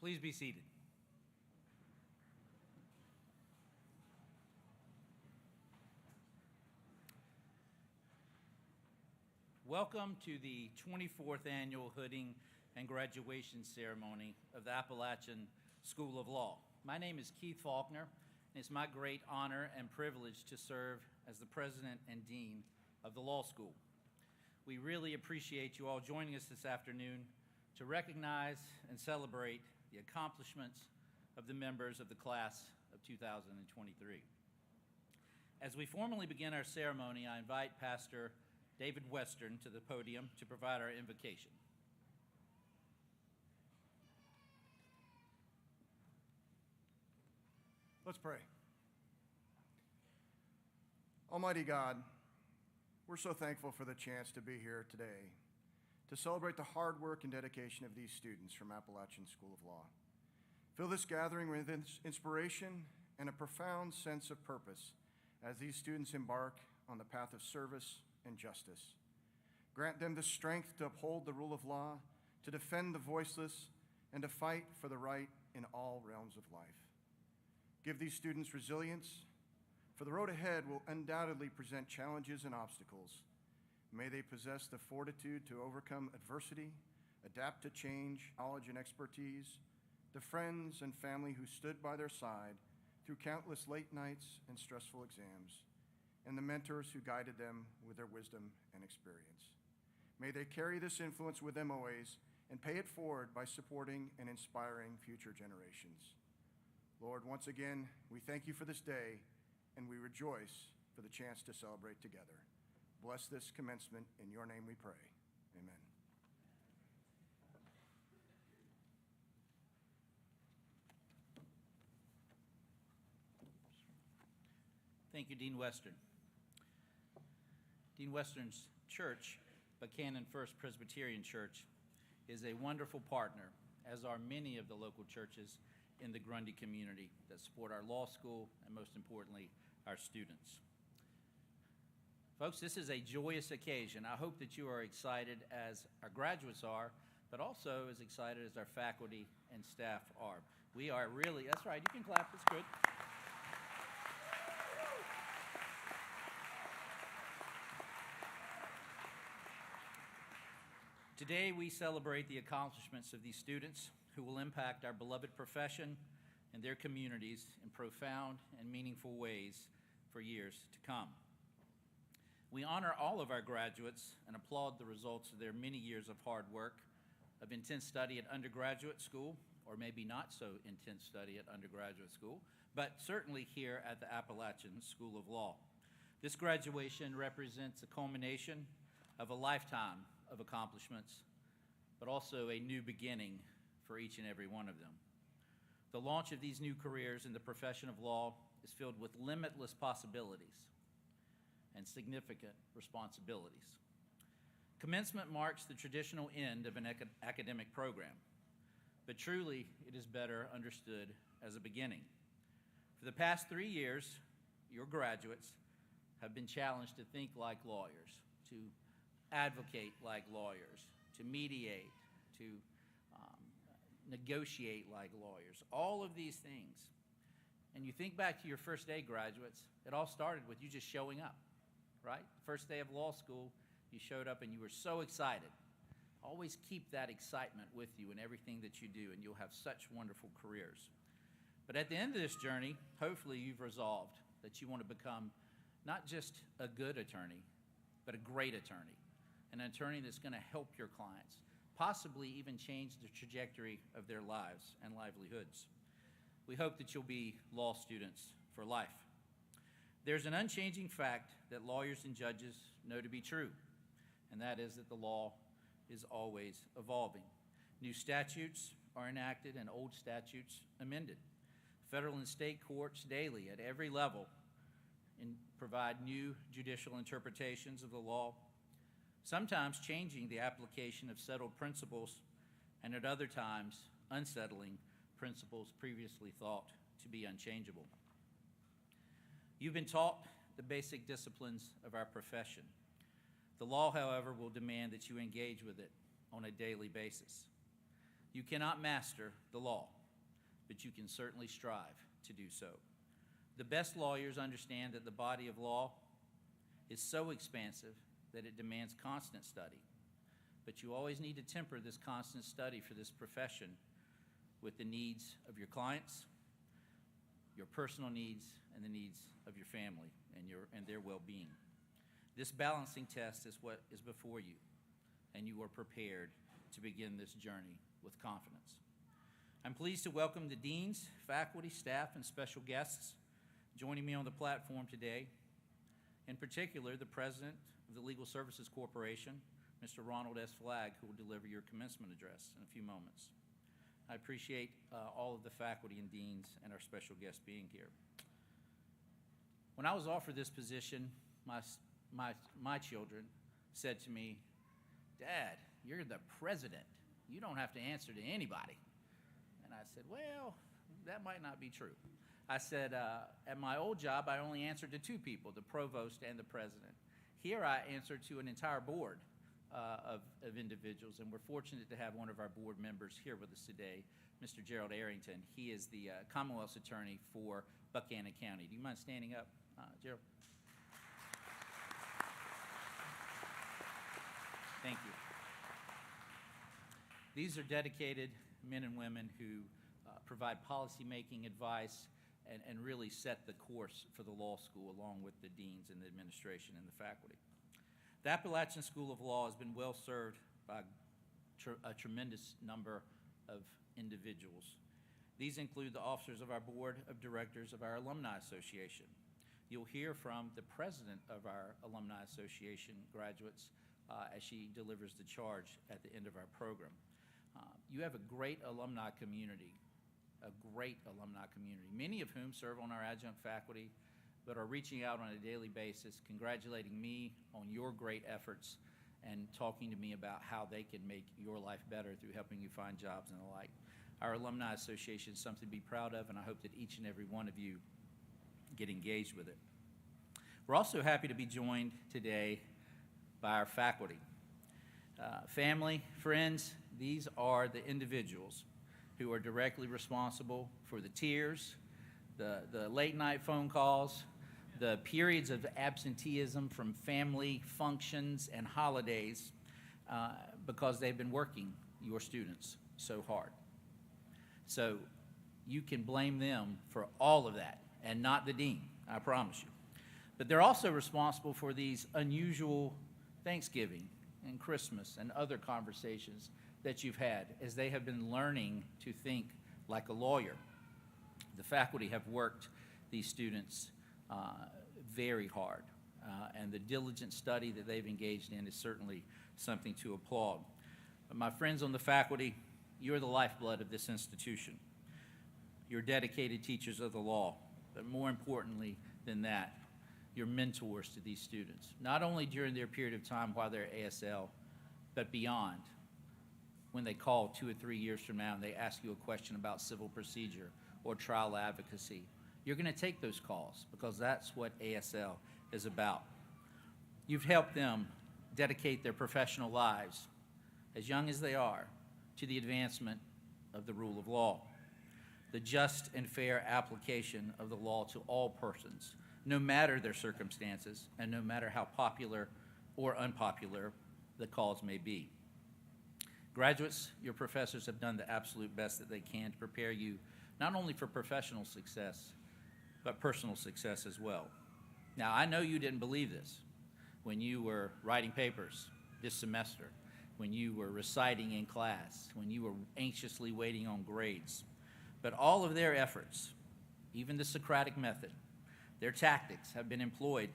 Please be seated. Welcome to the 24th Annual Hooding and Graduation Ceremony of the Appalachian School of Law. My name is Keith Faulkner, and it's my great honor and privilege to serve as the President and Dean of the Law School. We really appreciate you all joining us this afternoon to recognize and celebrate the accomplishments of the members of the class of 2023. As we formally begin our ceremony, I invite Pastor David Western to the podium to provide our invocation. Let's pray. Almighty God, we're so thankful for the chance to be here today to celebrate the hard work and dedication of these students from Appalachian School of Law. Fill this gathering with inspiration and a profound sense of purpose as these students embark on the path of service and justice. Grant them the strength to uphold the rule of law, to defend the voiceless, and to fight for the right in all realms of life. Give these students resilience, for the road ahead will undoubtedly present challenges and obstacles. May they possess the fortitude to overcome adversity, adapt to change, knowledge and expertise, the friends and family who stood by their side through countless late nights and stressful exams, and the mentors who guided them with their wisdom and experience. May they carry this influence with them always and pay it forward by supporting and inspiring future generations. Lord, once again, we thank you for this day, and we rejoice for the chance to celebrate together. Bless this commencement. In your name we pray. Amen. Thank you, Dean Western. Dean Western's church, Buchanan First Presbyterian Church, is a wonderful partner, as are many of the local churches in the Grundy community that support our law school and, most importantly, our students. Folks, this is a joyous occasion. I hope that you are excited as our graduates are, but also as excited as our faculty and staff are. We are really, that's right, you can clap, it's good. Today, we celebrate the accomplishments of these students who will impact our beloved profession and their communities in profound and meaningful ways for years to come. We honor all of our graduates and applaud the results of their many years of hard work, of intense study at undergraduate school, or maybe not so intense study at undergraduate school, but certainly here at the Appalachian School of Law. This graduation represents a culmination of a lifetime of accomplishments, but also a new beginning for each and every one of them. The launch of these new careers in the profession of law is filled with limitless possibilities and significant responsibilities. Commencement marks the traditional end of an academic program, but truly it is better understood as a beginning. For the past 3 years, your graduates have been challenged to think like lawyers, to advocate like lawyers, to mediate, to negotiate like lawyers, all of these things. And you think back to your first day, graduates, it all started with you just showing up, right? First day of law school, you showed up and you were so excited. Always keep that excitement with you in everything that you do, and you'll have such wonderful careers. But at the end of this journey, hopefully you've resolved that you want to become not just a good attorney, but a great attorney. An attorney that's going to help your clients, possibly even change the trajectory of their lives and livelihoods. We hope that you'll be law students for life. There's an unchanging fact that lawyers and judges know to be true, and that is that the law is always evolving. New statutes are enacted and old statutes amended. Federal and state courts daily at every level provide new judicial interpretations of the law, sometimes changing the application of settled principles, and at other times unsettling principles previously thought to be unchangeable. You've been taught the basic disciplines of our profession. The law, however, will demand that you engage with it on a daily basis. You cannot master the law. but you can certainly strive to do so. The best lawyers understand that the body of law is so expansive that it demands constant study. But you always need to temper this constant study for this profession with the needs of your clients, your personal needs, and the needs of your family and their well-being. This balancing test is what is before you, and you are prepared to begin this journey with confidence. I'm pleased to welcome the deans, faculty, staff, and special guests joining me on the platform today. In particular, the president of the Legal Services Corporation, Mr. Ronald S. Flagg, who will deliver your commencement address in a few moments. I appreciate all of the faculty and deans and our special guests being here. When I was offered this position, my children said to me, "Dad, you're the president. You don't have to answer to anybody." And I said, "Well, that might not be true." I said, at my old job, I only answered to two people, the provost and the president. Here I answer to an entire board of individuals, and we're fortunate to have one of our board members here with us today, Mr. Gerald Arrington. He is the Commonwealth's attorney for Buchanan County. Do you mind standing up, Gerald? Thank you. These are dedicated men and women who provide policy-making advice and really set the course for the law school, along with the deans and the administration and the faculty. The Appalachian School of Law has been well served by a tremendous number of individuals. These include the officers of our board of directors of our Alumni Association. You'll hear from the president of our Alumni Association graduates as she delivers the charge at the end of our program. You have a great alumni community, many of whom serve on our adjunct faculty, but are reaching out on a daily basis, congratulating me on your great efforts and talking to me about how they can make your life better through helping you find jobs and the like. Our Alumni Association is something to be proud of, and I hope that each and every one of you get engaged with it. We're also happy to be joined today by our faculty. Family, friends, these are the individuals who are directly responsible for the tears, the late night phone calls, the periods of absenteeism from family functions and holidays because they've been working your students so hard. So you can blame them for all of that and not the dean, I promise you. But they're also responsible for these unusual Thanksgiving and Christmas and other conversations that you've had as they have been learning to think like a lawyer. The faculty have worked these students very hard, and the diligent study that they've engaged in is certainly something to applaud. But my friends on the faculty, you're the lifeblood of this institution. You're dedicated teachers of the law, but more importantly than that, you're mentors to these students, not only during their period of time while they're at ASL, but beyond. When they call 2 or 3 years from now and they ask you a question about civil procedure or trial advocacy, you're going to take those calls because that's what ASL is about. You've helped them dedicate their professional lives, as young as they are, to the advancement of the rule of law, the just and fair application of the law to all persons, no matter their circumstances and no matter how popular or unpopular the cause may be. Graduates, your professors have done the absolute best that they can to prepare you not only for professional success, but personal success as well. Now, I know you didn't believe this when you were writing papers this semester, when you were reciting in class, when you were anxiously waiting on grades. But all of their efforts, even the Socratic method, their tactics have been employed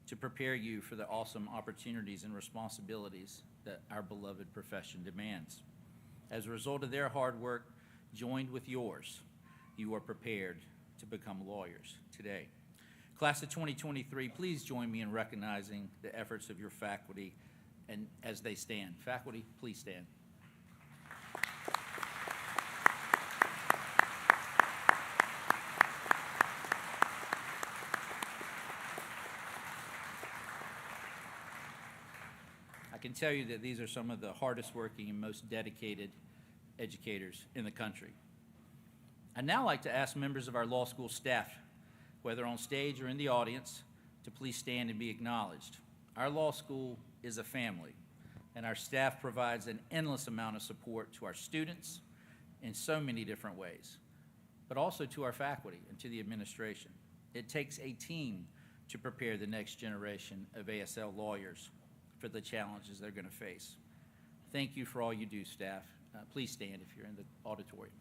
to prepare you for the awesome opportunities and responsibilities that our beloved profession demands. As a result of their hard work, joined with yours, you are prepared to become lawyers today. Class of 2023, please join me in recognizing the efforts of your faculty and as they stand. Faculty, please stand. I can tell you that these are some of the hardest working and most dedicated educators in the country. I'd now like to ask members of our law school staff, whether on stage or in the audience, to please stand and be acknowledged. Our law school is a family, and our staff provides an endless amount of support to our students in so many different ways, but also to our faculty and to the administration. It takes a team to prepare the next generation of ASL lawyers for the challenges they're going to face. Thank you for all you do, staff. Please stand if you're in the auditorium.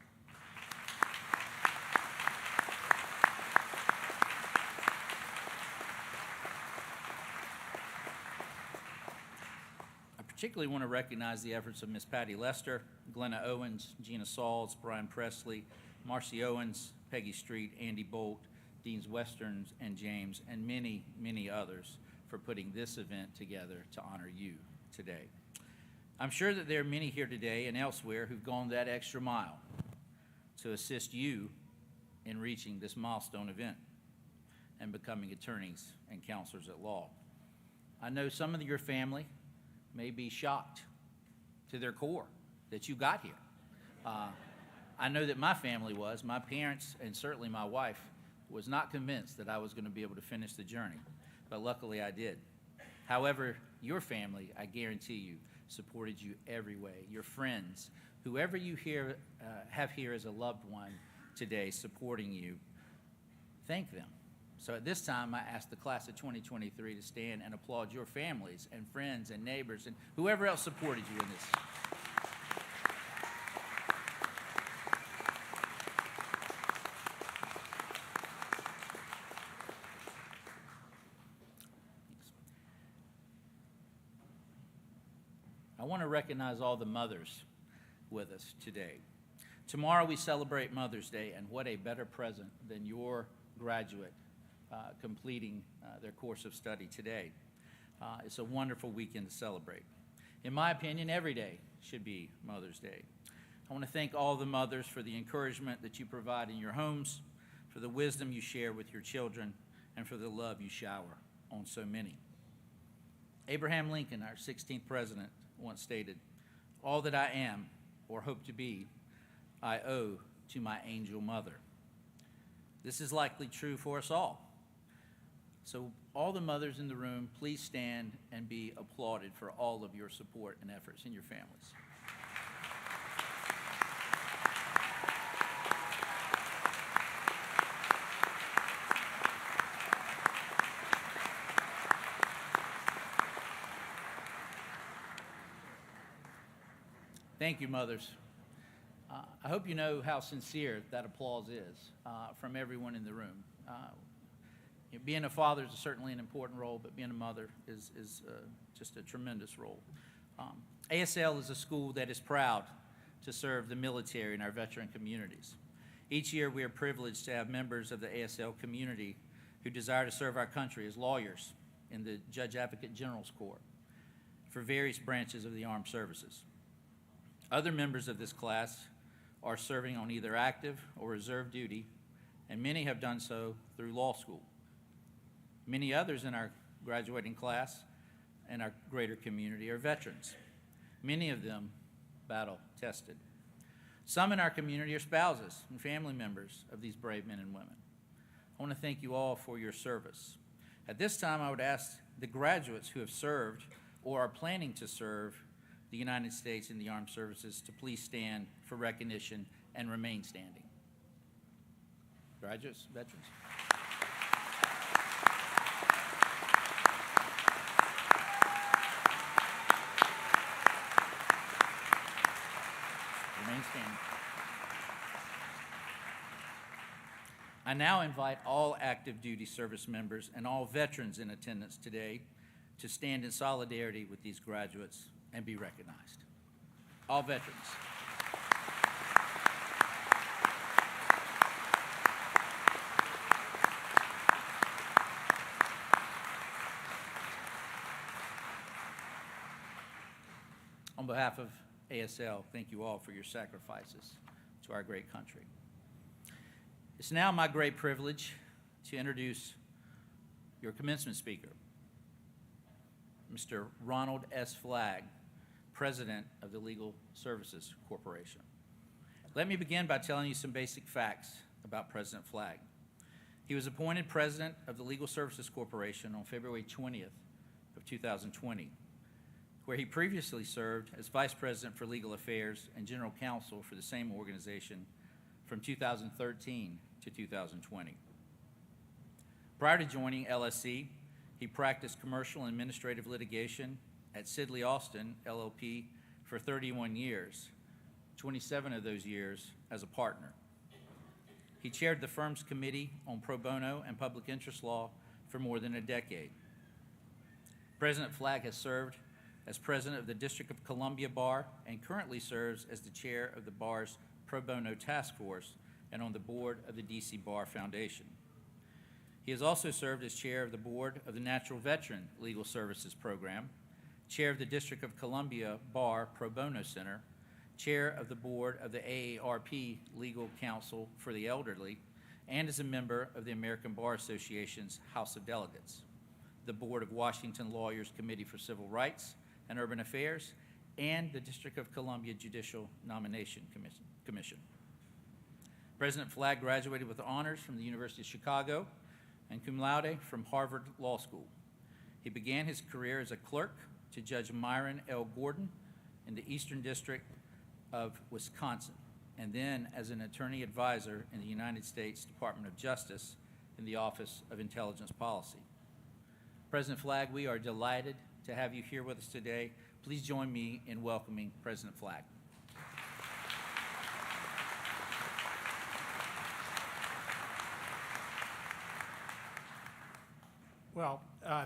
I particularly want to recognize the efforts of Ms. Patty Lester, Glenna Owens, Gina Sauls, Brian Presley, Marcy Owens, Peggy Street, Andy Bolt, Deans Westerns, and James, and many, many others for putting this event together to honor you today. I'm sure that there are many here today and elsewhere who've gone that extra mile to assist you in reaching this milestone event and becoming attorneys and counselors at law. I know some of your family may be shocked to their core that you got here. I know that my family was. My parents, and certainly my wife, was not convinced that I was going to be able to finish the journey, but luckily I did. However, your family, I guarantee you, supported you every way. Your friends, whoever you have here as a loved one today supporting you, thank them. So at this time, I ask the class of 2023 to stand and applaud your families and friends and neighbors and whoever else supported you in this. I want to recognize all the mothers with us today. Tomorrow we celebrate Mother's Day, and what a better present than your graduate completing their course of study today. It's a wonderful weekend to celebrate. In my opinion, every day should be Mother's Day. I want to thank all the mothers for the encouragement that you provide in your homes, for the wisdom you share with your children, and for the love you shower on so many. Abraham Lincoln, our 16th president, once stated, "All that I am or hope to be, I owe to my angel mother." This is likely true for us all. So all the mothers in the room, please stand and be applauded for all of your support and efforts in your families. Thank you, mothers. I hope you know how sincere that applause is from everyone in the room. Being a father is certainly an important role, but being a mother is just a tremendous role. ASL is a school that is proud to serve the military and our veteran communities. Each year we are privileged to have members of the ASL community who desire to serve our country as lawyers in the Judge Advocate General's Corps for various branches of the armed services. Other members of this class are serving on either active or reserve duty, and many have done so through law school. Many others in our graduating class and our greater community are veterans, many of them battle-tested. Some in our community are spouses and family members of these brave men and women. I want to thank you all for your service. At this time, I would ask the graduates who have served or are planning to serve the United States in the armed services to please stand for recognition and remain standing. Graduates, veterans. Remain standing. I now invite all active duty service members and all veterans in attendance today to stand in solidarity with these graduates and be recognized. All veterans. On behalf of ASL, thank you all for your sacrifices to our great country. It's now my great privilege to introduce your commencement speaker, Mr. Ronald S. Flagg, President of the Legal Services Corporation. Let me begin by telling you some basic facts about President Flagg. He was appointed president of the Legal Services Corporation on February 20th of 2020, where he previously served as vice president for legal affairs and general counsel for the same organization from 2013 to 2020. Prior to joining LSC, he practiced commercial and administrative litigation at Sidley Austin, LLP, for 31 years, 27 of those years as a partner. He chaired the firm's Committee on Pro Bono and Public Interest Law for more than a decade. President Flagg has served as president of the District of Columbia Bar and currently serves as the chair of the bar's Pro Bono Task Force and on the board of the DC Bar Foundation. He has also served as chair of the board of the Natural Veteran Legal Services Program, chair of the District of Columbia Bar Pro Bono Center, chair of the board of the AARP Legal Counsel for the Elderly, and is a member of the American Bar Association's House of Delegates, the board of Washington Lawyers Committee for Civil Rights and Urban Affairs, and the District of Columbia Judicial Nomination Commission. President Flagg graduated with honors from the University of Chicago and cum laude from Harvard Law School. He began his career as a clerk to Judge Myron L. Gordon in the Eastern District of Wisconsin, and then as an attorney advisor in the United States Department of Justice in the Office of Intelligence Policy. President Flagg, we are delighted to have you here with us today. Please join me in welcoming President Flagg. Well,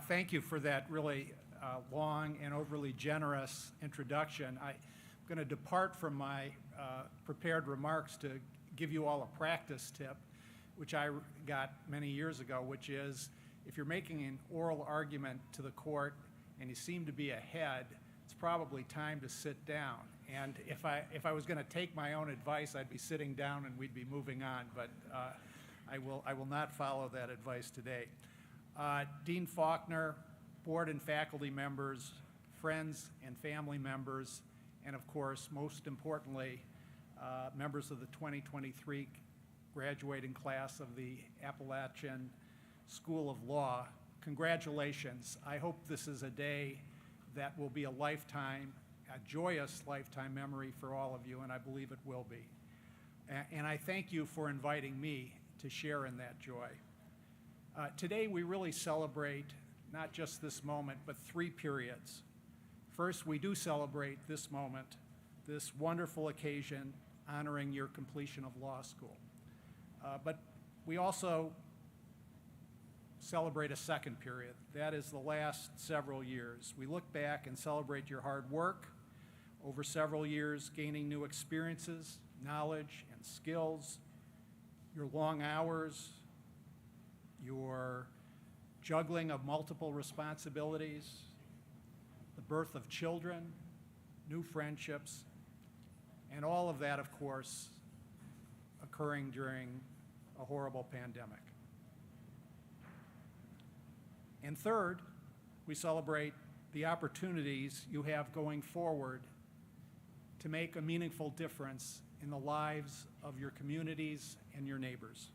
thank you for that really long and overly generous introduction. I'm going to depart from my prepared remarks to give you all a practice tip, which I got many years ago, which is if you're making an oral argument to the court and you seem to be ahead, it's probably time to sit down. And if I was going to take my own advice, I'd be sitting down and we'd be moving on, but I will not follow that advice today. Dean Faulkner, board and faculty members, friends and family members, and of course, most importantly, members of the 2023 graduating class of the Appalachian School of Law, congratulations. I hope this is a day that will be a lifetime, a joyous lifetime memory for all of you, and I believe it will be. And I thank you for inviting me to share in that joy. Today we really celebrate not just this moment, but three periods. First, we do celebrate this moment, this wonderful occasion honoring your completion of law school. But we also celebrate a second period. That is the last several years. We look back and celebrate your hard work over several years, gaining new experiences, knowledge, and skills, your long hours, your juggling of multiple responsibilities, the birth of children, new friendships, and all of that, of course, occurring during a horrible pandemic. And third, we celebrate the opportunities you have going forward to make a meaningful difference in the lives of your communities and your neighbors.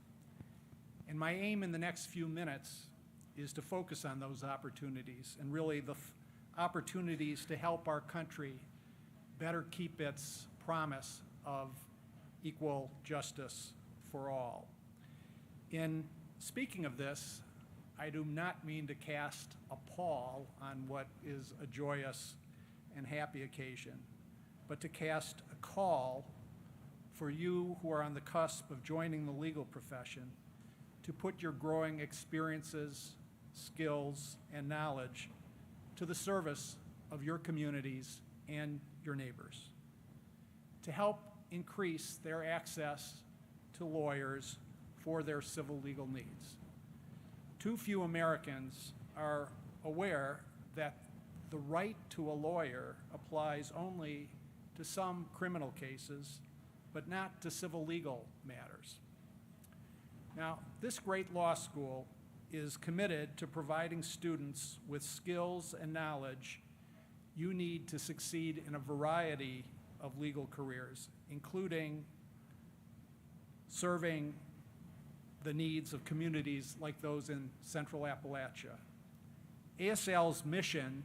And my aim in the next few minutes is to focus on those opportunities and really the opportunities to help our country better keep its promise of equal justice for all. In speaking of this, I do not mean to cast a pall on what is a joyous and happy occasion, but to cast a call for you who are on the cusp of joining the legal profession to put your growing experiences, skills, and knowledge to the service of your communities and your neighbors, to help increase their access to lawyers for their civil legal needs. Too few Americans are aware that the right to a lawyer applies only to some criminal cases, but not to civil legal matters. Now, this great law school is committed to providing students with skills and knowledge you need to succeed in a variety of legal careers, including serving the needs of communities like those in Central Appalachia. ASL's mission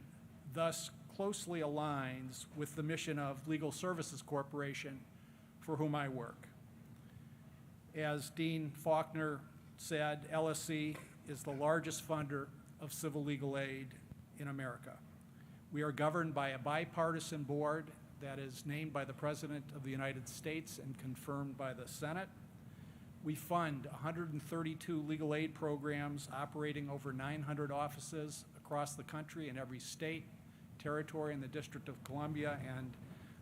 thus closely aligns with the mission of Legal Services Corporation, for whom I work. As Dean Faulkner said, LSC is the largest funder of civil legal aid in America. We are governed by a bipartisan board that is named by the President of the United States and confirmed by the Senate. We fund 132 legal aid programs operating over 900 offices across the country in every state, territory, and the District of Columbia, and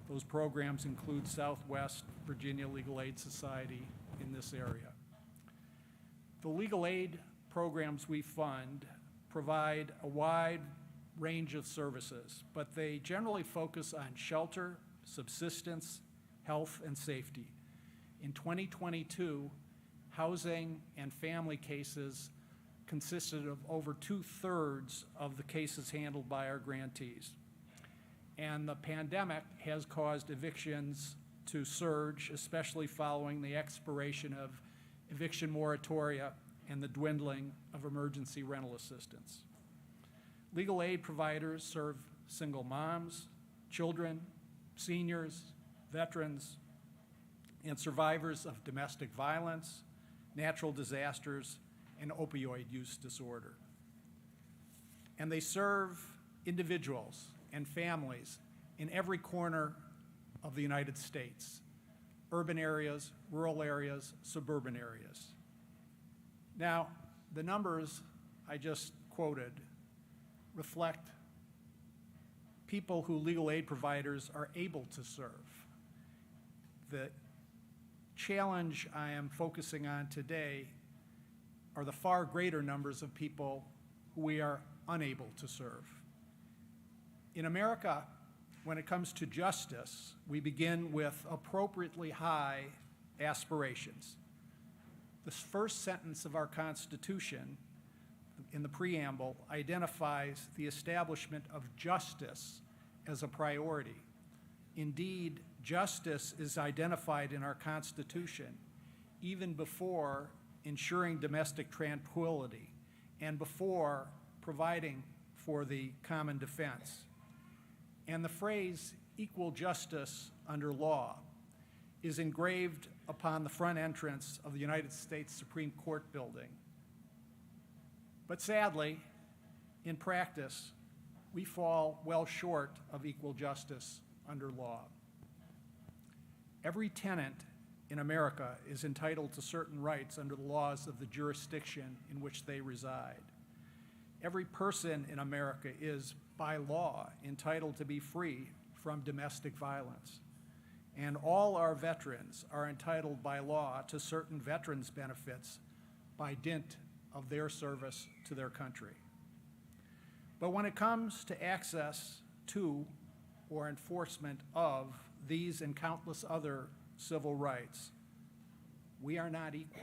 those programs include Southwest Virginia Legal Aid Society in this area. The legal aid programs we fund provide a wide range of services, but they generally focus on shelter, subsistence, health, and safety. In 2022, housing and family cases consisted of over 2/3 of the cases handled by our grantees. And the pandemic has caused evictions to surge, especially following the expiration of eviction moratoria and the dwindling of emergency rental assistance. Legal aid providers serve single moms, children, seniors, veterans, and survivors of domestic violence, natural disasters, and opioid use disorder. And they serve individuals and families in every corner of the United States, urban areas, rural areas, suburban areas. Now, the numbers I just quoted reflect people who legal aid providers are able to serve. The challenge I am focusing on today are the far greater numbers of people who we are unable to serve. In America, when it comes to justice, we begin with appropriately high aspirations. The first sentence of our Constitution, in the preamble, identifies the establishment of justice as a priority. Indeed, justice is identified in our Constitution even before ensuring domestic tranquility and before providing for the common defense. And the phrase equal justice under law is engraved upon the front entrance of the United States Supreme Court building. But sadly, in practice, we fall well short of equal justice under law. Every tenant in America is entitled to certain rights under the laws of the jurisdiction in which they reside. Every person in America is, by law, entitled to be free from domestic violence. And all our veterans are entitled by law to certain veterans' benefits by dint of their service to their country. But when it comes to access to or enforcement of these and countless other civil rights, we are not equal.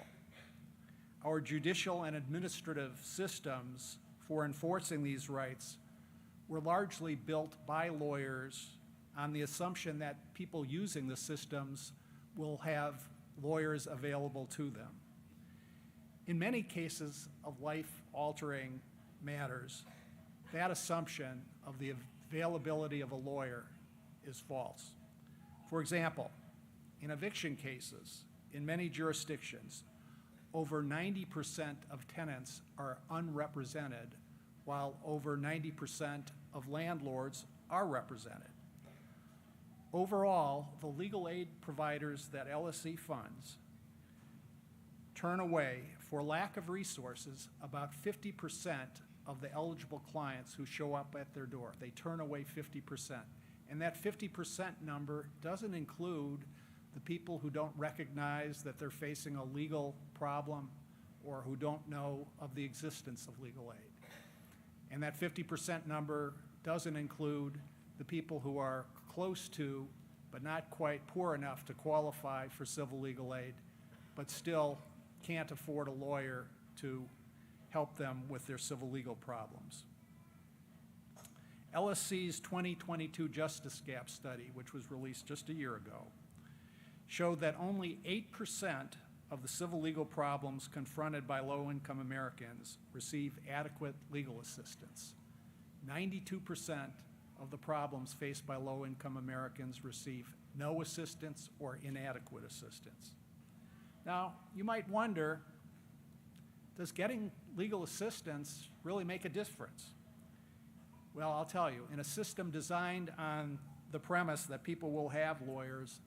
Our judicial and administrative systems for enforcing these rights were largely built by lawyers on the assumption that people using the systems will have lawyers available to them. In many cases of life-altering matters, that assumption of the availability of a lawyer is false. For example, in eviction cases, in many jurisdictions, over 90% of tenants are unrepresented, while over 90% of landlords are represented. Overall, the legal aid providers that LSC funds turn away, for lack of resources, about 50% of the eligible clients who show up at their door. They turn away 50%. And that 50% number doesn't include the people who don't recognize that they're facing a legal problem or who don't know of the existence of legal aid. And that 50% number doesn't include the people who are close to, but not quite poor enough to qualify for civil legal aid, but still can't afford a lawyer to help them with their civil legal problems. LSC's 2022 Justice Gap Study, which was released just a year ago, showed that only 8% of the civil legal problems confronted by low-income Americans receive adequate legal assistance. 92% of the problems faced by low-income Americans receive no assistance or inadequate assistance. Now, you might wonder, does getting legal assistance really make a difference? Well, I'll tell you, in a system designed on the premise that people will have lawyers,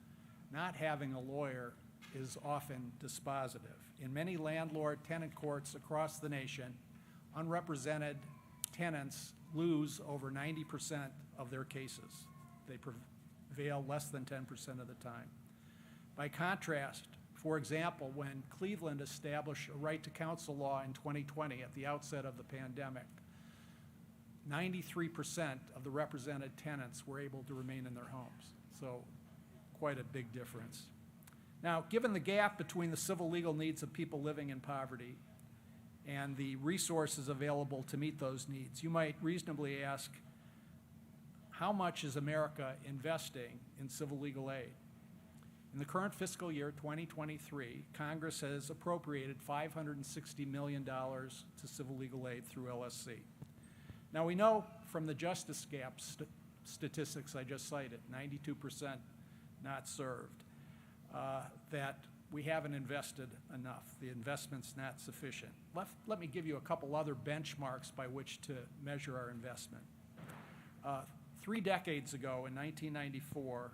not having a lawyer is often dispositive. In many landlord-tenant courts across the nation, unrepresented tenants lose over 90% of their cases. They prevail less than 10% of the time. By contrast, for example, when Cleveland established a right to counsel law in 2020 at the outset of the pandemic, 93% of the represented tenants were able to remain in their homes. So quite a big difference. Now, given the gap between the civil legal needs of people living in poverty and the resources available to meet those needs, you might reasonably ask, how much is America investing in civil legal aid? In the current fiscal year, 2023, Congress has appropriated $560 million to civil legal aid through LSC. Now, we know from the justice gap statistics I just cited, 92% not served, that we haven't invested enough. The investment's not sufficient. Let me give you a couple other benchmarks by which to measure our investment. 3 decades ago, in 1994,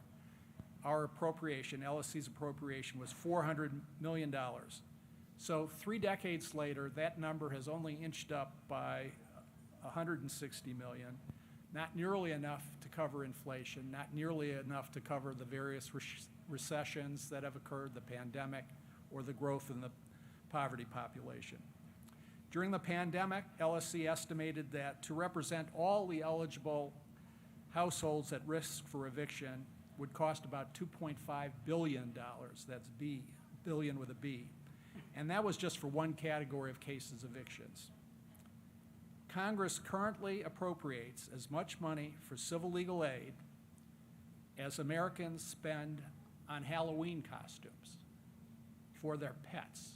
our appropriation, LSC's appropriation, was $400 million. So 3 decades later, that number has only inched up by $160 million, not nearly enough to cover inflation, not nearly enough to cover the various recessions that have occurred, the pandemic, or the growth in the poverty population. During the pandemic, LSC estimated that to represent all the eligible households at risk for eviction would cost about $2.5 billion, that's B, billion with a B, and that was just for one category of cases, evictions. Congress currently appropriates as much money for civil legal aid as Americans spend on Halloween costumes for their pets,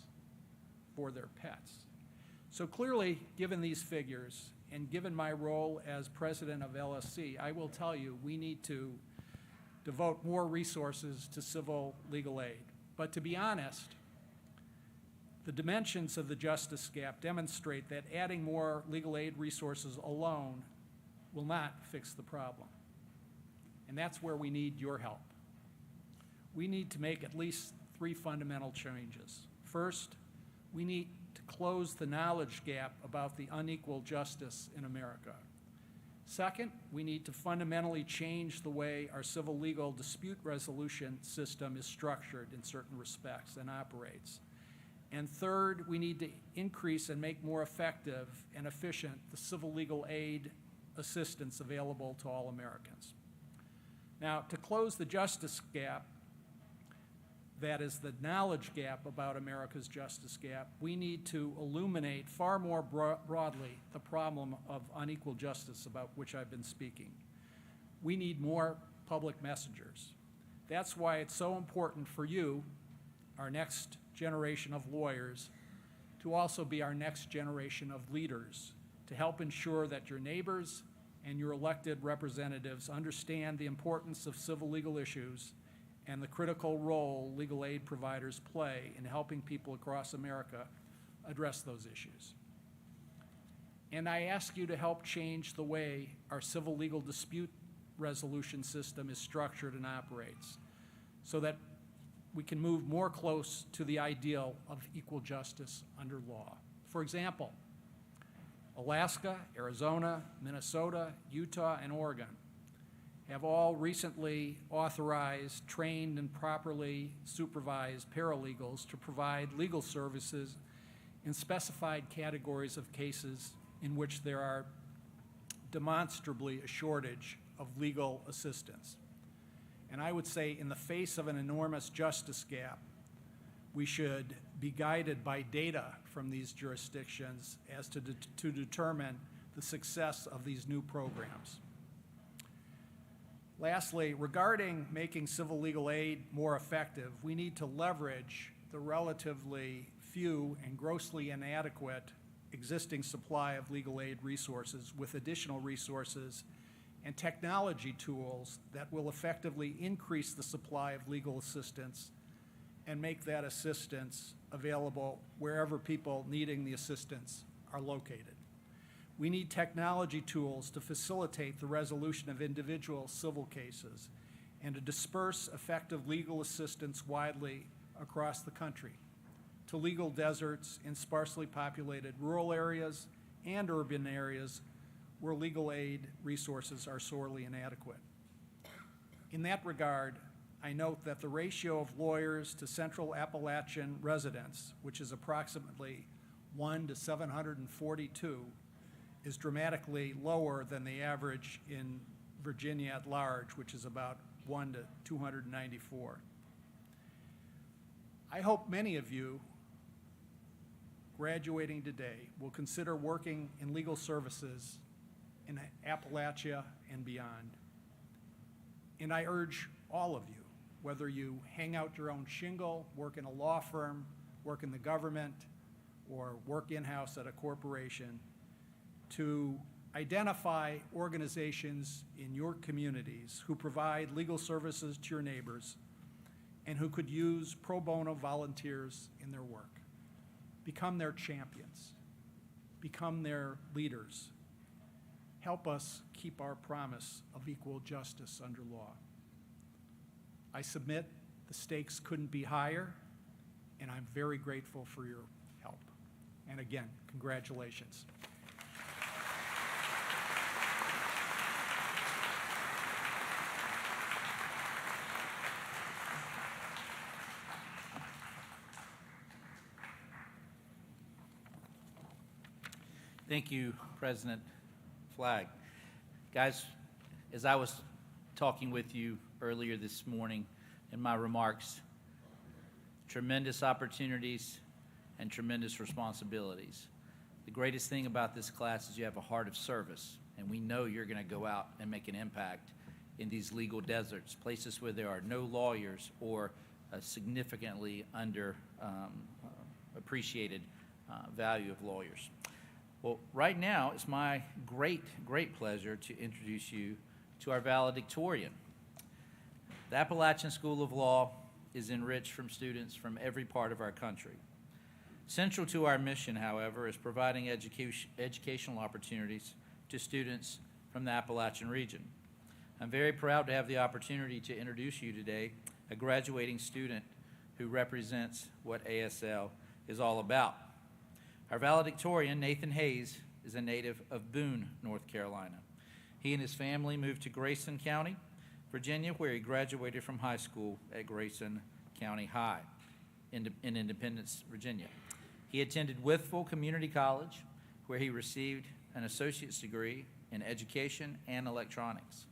So clearly, given these figures, and given my role as president of LSC, I will tell you we need to devote more resources to civil legal aid. But to be honest, the dimensions of the justice gap demonstrate that adding more legal aid resources alone will not fix the problem. And that's where we need your help. We need to make at least 3 fundamental changes. First, we need to close the knowledge gap about the unequal justice in America. Second, we need to fundamentally change the way our civil legal dispute resolution system is structured in certain respects and operates. And third, we need to increase and make more effective and efficient the civil legal aid assistance available to all Americans. Now, to close the justice gap, that is the knowledge gap about America's justice gap, we need to illuminate far more broadly the problem of unequal justice about which I've been speaking. We need more public messengers. That's why it's so important for you, our next generation of lawyers, to also be our next generation of leaders, to help ensure that your neighbors and your elected representatives understand the importance of civil legal issues and the critical role legal aid providers play in helping people across America address those issues. And I ask you to help change the way our civil legal dispute resolution system is structured and operates so that we can move more close to the ideal of equal justice under law. For example, Alaska, Arizona, Minnesota, Utah, and Oregon have all recently authorized, trained, and properly supervised paralegals to provide legal services in specified categories of cases in which there are demonstrably a shortage of legal assistance. And I would say in the face of an enormous justice gap, we should be guided by data from these jurisdictions as to determine the success of these new programs. Lastly, regarding making civil legal aid more effective, we need to leverage the the relatively few and grossly inadequate existing supply of legal aid resources with additional resources and technology tools that will effectively increase the supply of legal assistance and make that assistance available wherever people needing the assistance are located. We need technology tools to facilitate the resolution of individual civil cases and to disperse effective legal assistance widely across the country to legal deserts in sparsely populated rural areas and urban areas where legal aid resources are sorely inadequate. In that regard, I note that the ratio of lawyers to Central Appalachian residents, which is approximately 1 to 742, is dramatically lower than the average in Virginia at large, which is about 1 to 294. I hope many of you graduating today will consider working in legal services in Appalachia and beyond. And I urge all of you, whether you hang out your own shingle, work in a law firm, work in the government, or work in-house at a corporation, to identify organizations in your communities who provide legal services to your neighbors and who could use pro bono volunteers in their work. Become their champions. Become their leaders. Help us keep our promise of equal justice under law. I submit the stakes couldn't be higher, and I'm very grateful for your help. And again, congratulations. Thank you, President Flagg. Guys, as I was talking with you earlier this morning in my remarks, tremendous opportunities and tremendous responsibilities. The greatest thing about this class is you have a heart of service, and we know you're going to go out and make an impact in these legal deserts, places where there are no lawyers or a significantly appreciated value of lawyers. Well, right now, it's my great pleasure to introduce you to our valedictorian. The Appalachian School of Law is enriched from students from every part of our country. Central to our mission, however, is providing educational opportunities to students from the Appalachian region. I'm very proud to have the opportunity to introduce you today a graduating student who represents what ASL is all about. Our valedictorian, Nathan Hayes, is a native of Boone, North Carolina. He and his family moved to Grayson County, Virginia, where he graduated from high school at Grayson County High in Independence, Virginia. He attended Wytheville Community College, where he received an associate's degree in education and electronics.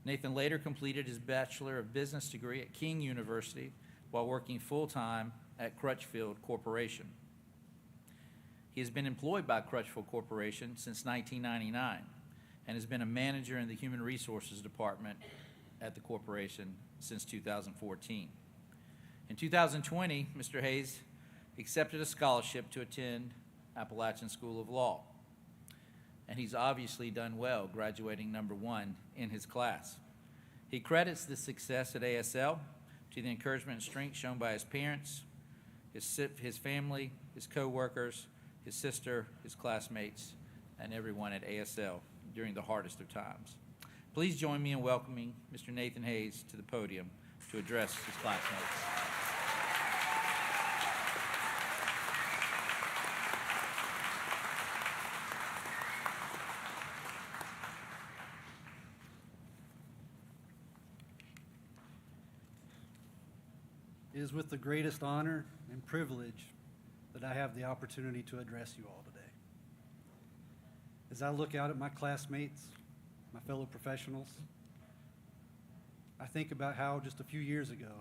Nathan later completed his Bachelor of Business degree at King University while working full-time at Crutchfield Corporation. He has been employed by Crutchfield Corporation since 1999 and has been a manager in the Human Resources Department at the corporation since 2014. In 2020, Mr. Hayes accepted a scholarship to attend Appalachian School of Law, and he's obviously done well, graduating number 1 in his class. He credits this success at ASL to the encouragement and strength shown by his parents, his family, his co-workers, his sister, his classmates, and everyone at ASL during the hardest of times. Please join me in welcoming Mr. Nathan Hayes to the podium to address his classmates. It is with the greatest honor and privilege that I have the opportunity to address you all today. As I look out at my classmates, my fellow professionals, I think about how just a few years ago,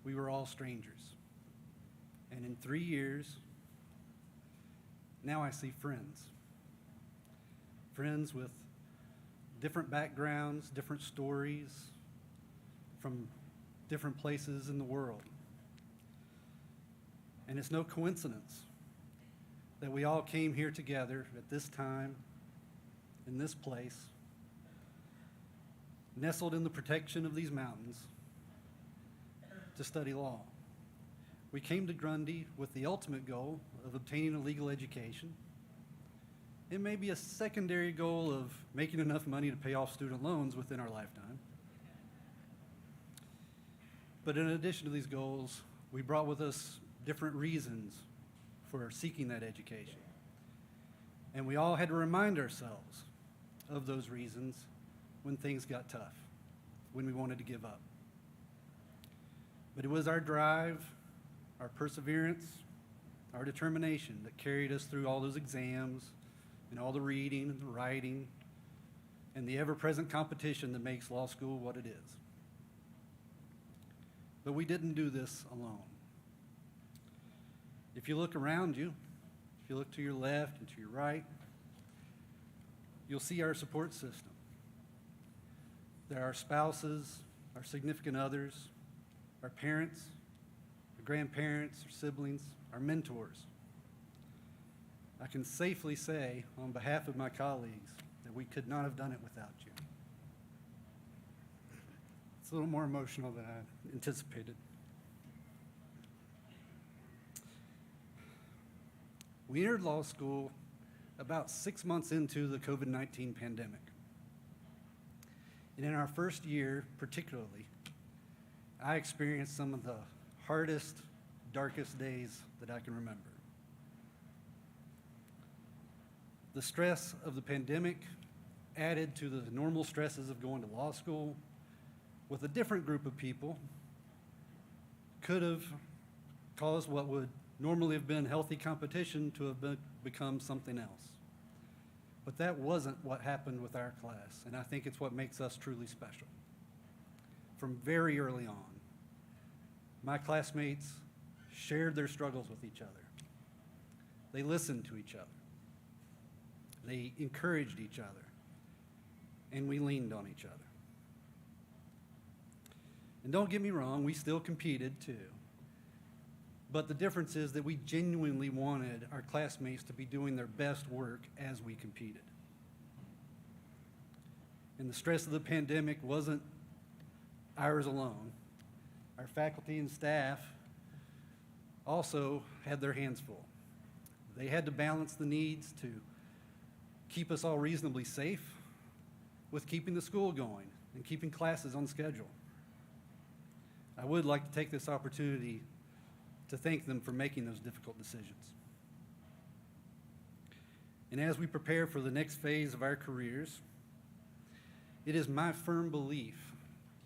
we were all strangers. And in 3 years, now I see friends. Friends with different backgrounds, different stories, from different places in the world. And it's no coincidence that we all came here together at this time, in this place, nestled in the protection of these mountains, to study law. We came to Grundy with the ultimate goal of obtaining a legal education, and maybe a secondary goal of making enough money to pay off student loans within our lifetime. But in addition to these goals, we brought with us different reasons for seeking that education. And we all had to remind ourselves of those reasons when things got tough, when we wanted to give up. But it was our drive, our perseverance, our determination that carried us through all those exams and all the reading and the writing and the ever-present competition that makes law school what it is. But we didn't do this alone. If you look around you, if you look to your left and to your right, you'll see our support system. There are spouses, our significant others, our parents, our grandparents, our siblings, our mentors. I can safely say on behalf of my colleagues that we could not have done it without you. It's a little more emotional than I anticipated. We entered law school about 6 months into the COVID-19 pandemic. And in our first year, particularly, I experienced some of the hardest, darkest days that I can remember. The stress of the pandemic added to the normal stresses of going to law school with a different group of people could have caused what would normally have been healthy competition to have become something else. But that wasn't what happened with our class, and I think it's what makes us truly special. From very early on, my classmates shared their struggles with each other. They listened to each other. They encouraged each other, and we leaned on each other. And don't get me wrong, we still competed too. But the difference is that we genuinely wanted our classmates to be doing their best work as we competed. And the stress of the pandemic wasn't ours alone. Our faculty and staff also had their hands full. They had to balance the needs to keep us all reasonably safe with keeping the school going and keeping classes on schedule. I would like to take this opportunity to thank them for making those difficult decisions. And as we prepare for the next phase of our careers, it is my firm belief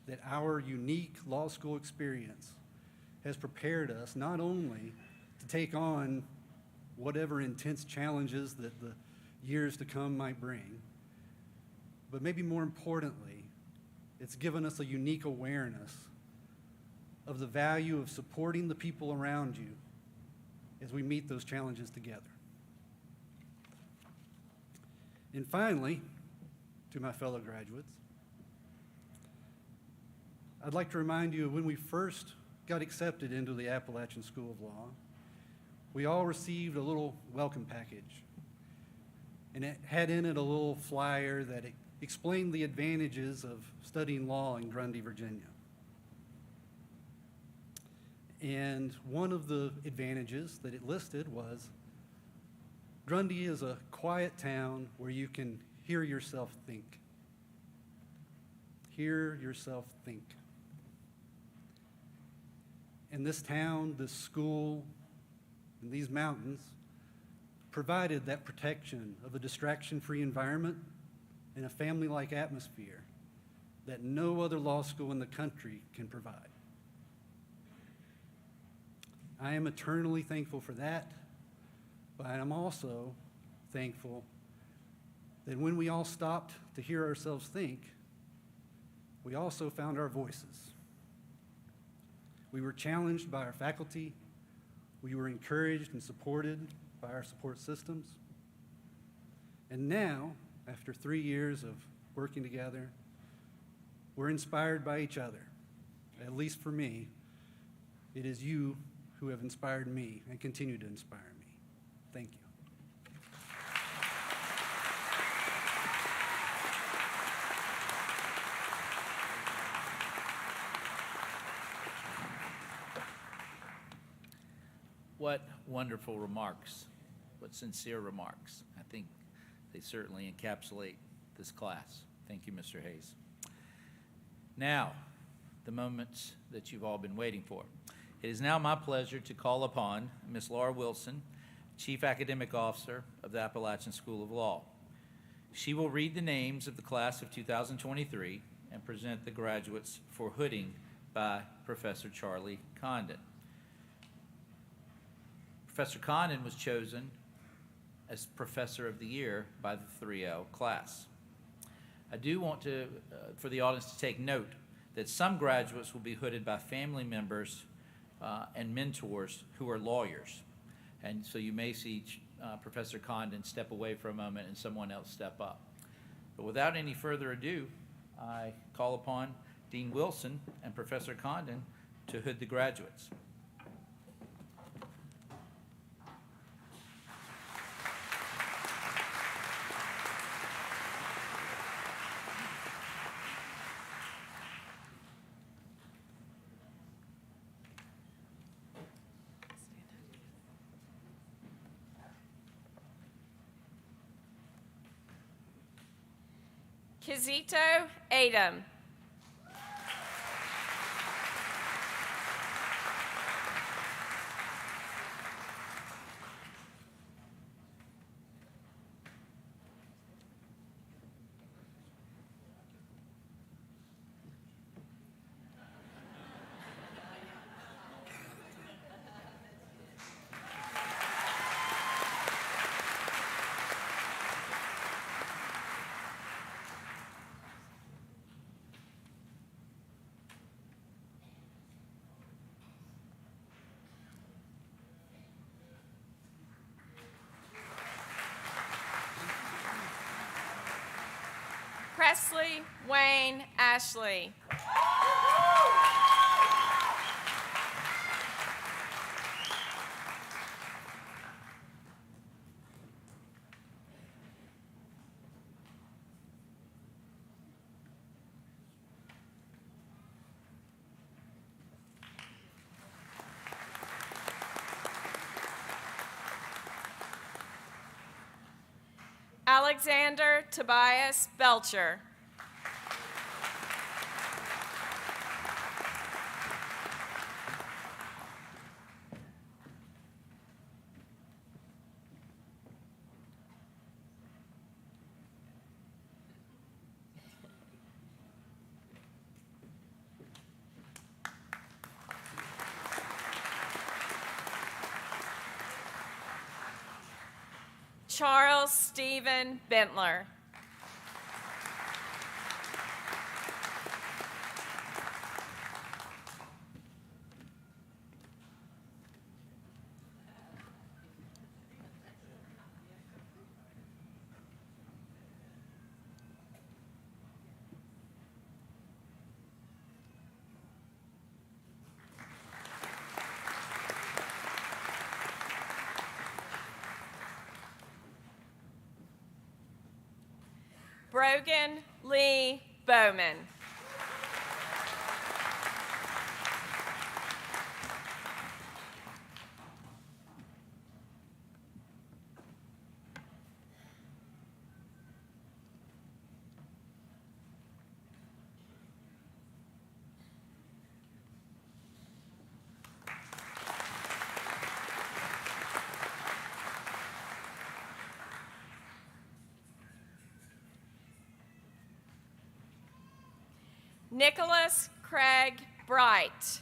that our unique law school experience has prepared us not only to take on whatever intense challenges that the years to come might bring, but maybe more importantly, it's given us a unique awareness of the value of supporting the people around you as we meet those challenges together. And finally, to my fellow graduates, I'd like to remind you of when we first got accepted into the Appalachian School of Law, we all received a little welcome package. And it had in it a little flyer that explained the advantages of studying law in Grundy, Virginia. And one of the advantages that it listed was Grundy is a quiet town where you can hear yourself think. Hear yourself think. And this town, this school, and these mountains provided that protection of a distraction-free environment and a family-like atmosphere that no other law school in the country can provide. I am eternally thankful for that, but I'm also thankful that when we all stopped to hear ourselves think, we also found our voices. We were challenged by our faculty. We were encouraged and supported by our support systems. And now, after 3 years of working together, we're inspired by each other. At least for me, it is you who have inspired me and continue to inspire me. Thank you. What wonderful remarks, what sincere remarks. I think they certainly encapsulate this class. Thank you, Mr. Hayes. Now, the moments that you've all been waiting for. It is now my pleasure to call upon Ms. Laura Wilson, Chief Academic Officer of the Appalachian School of Law. She will read the names of the class of 2023 and present the graduates for hooding by Professor Charlie Condon. Professor Condon was chosen as Professor of the Year by the 3L class. I do want to, for the audience to take note that some graduates will be hooded by family members and mentors who are lawyers. And so you may see Professor Condon step away for a moment and someone else step up. But without any further ado, I call upon Dean Wilson and Professor Condon to hood the graduates. Kizito Adam. Presley Wayne Ashley. Alexander Tobias Belcher. Charles Stephen Bentler. Brogan Lee Bowman. Nicholas Craig Bright.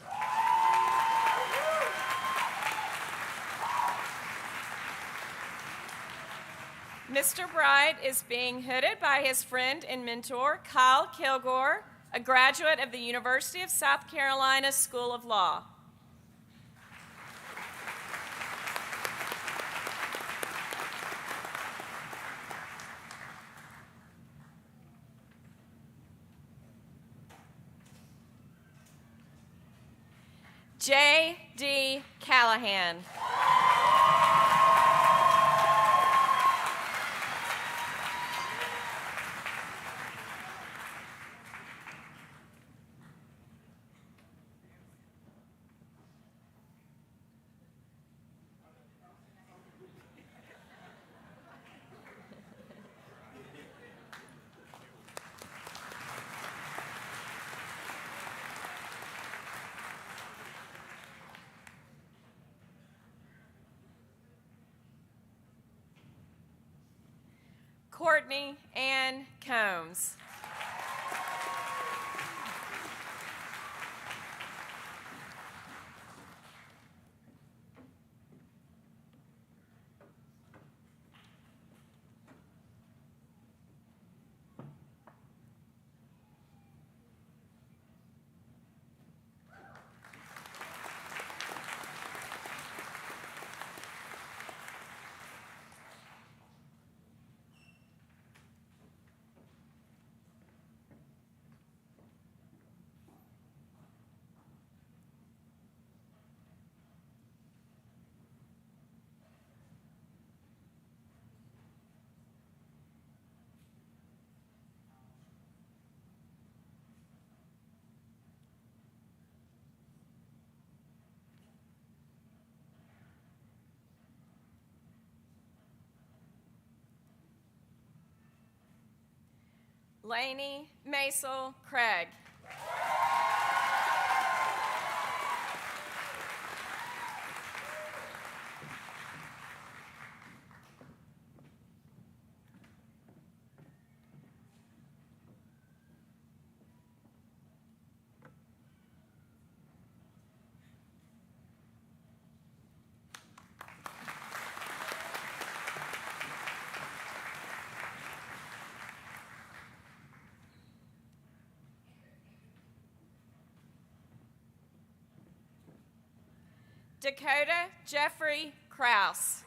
Mr. Bright is being hooded by his friend and mentor, Kyle Kilgore, a graduate of the University of South Carolina School of Law. J.D. Callahan. Courtney Ann Combs. Lainey Maisel Craig. Dakota Jeffrey Kraus.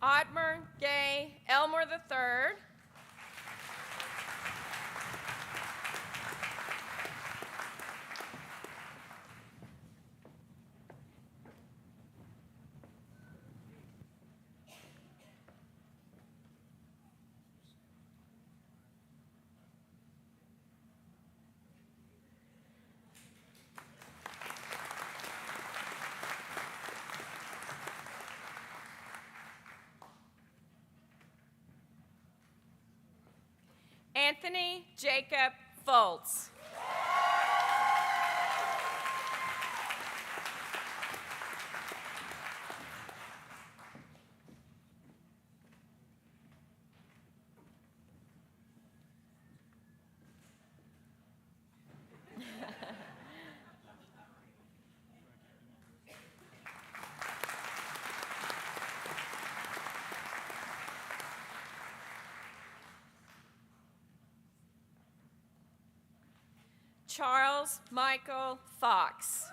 Otmar Gay Elmore III. Anthony Jacob Foltz. Charles Michael Fox.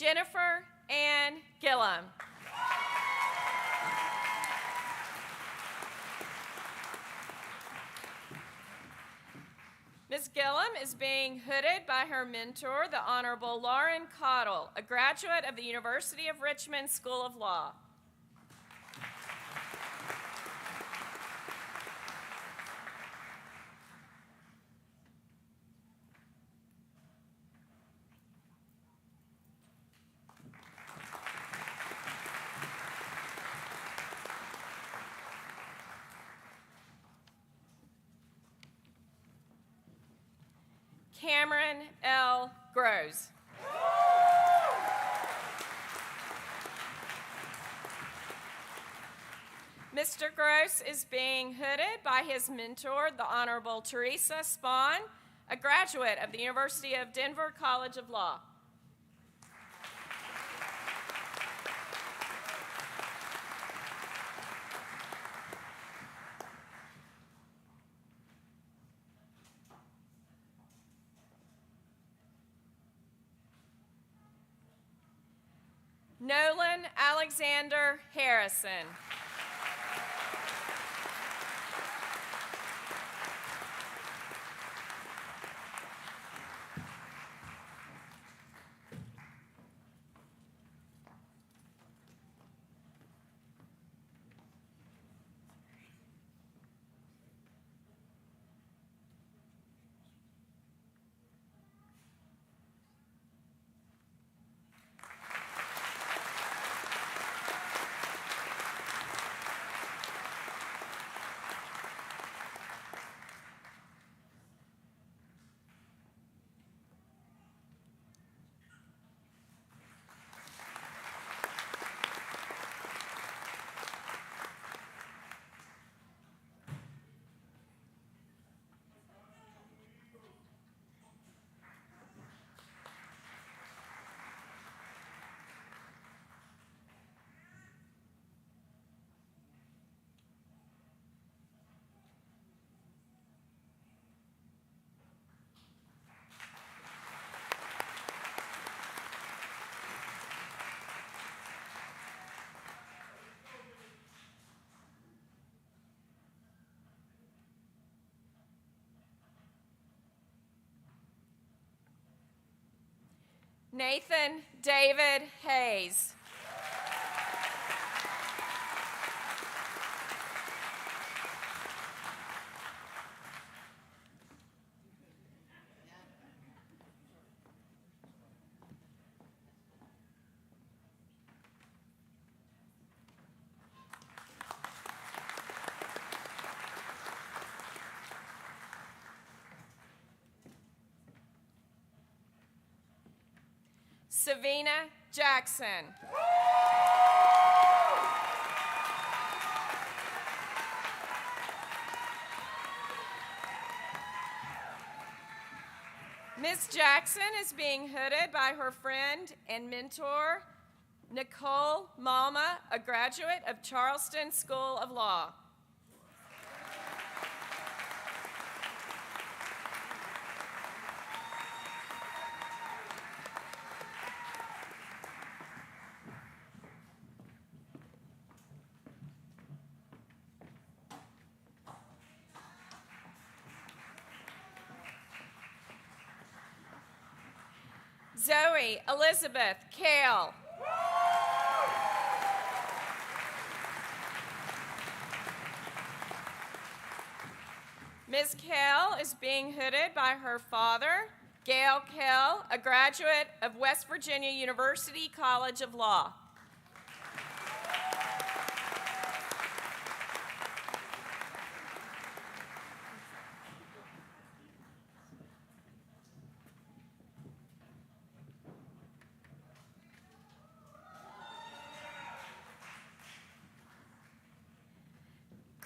Jennifer Ann Gillum. Ms. Gillum is being hooded by her mentor, the Honorable Lauren Cottle, a graduate of the University of Richmond School of Law. Cameron L. Groves. Mr. Gross is being hooded by his mentor, the Honorable Teresa Spahn, a graduate of the University of Denver College of Law. Nolan Alexander Harrison. Nathan David Hayes. Savina Jackson. Ms. Jackson is being hooded by her friend and mentor, Nicole Malma, a graduate of Charleston School of Law. Zoe Elizabeth Kale. Ms. Kale is being hooded by her father, Gail Kale, a graduate of West Virginia University College of Law.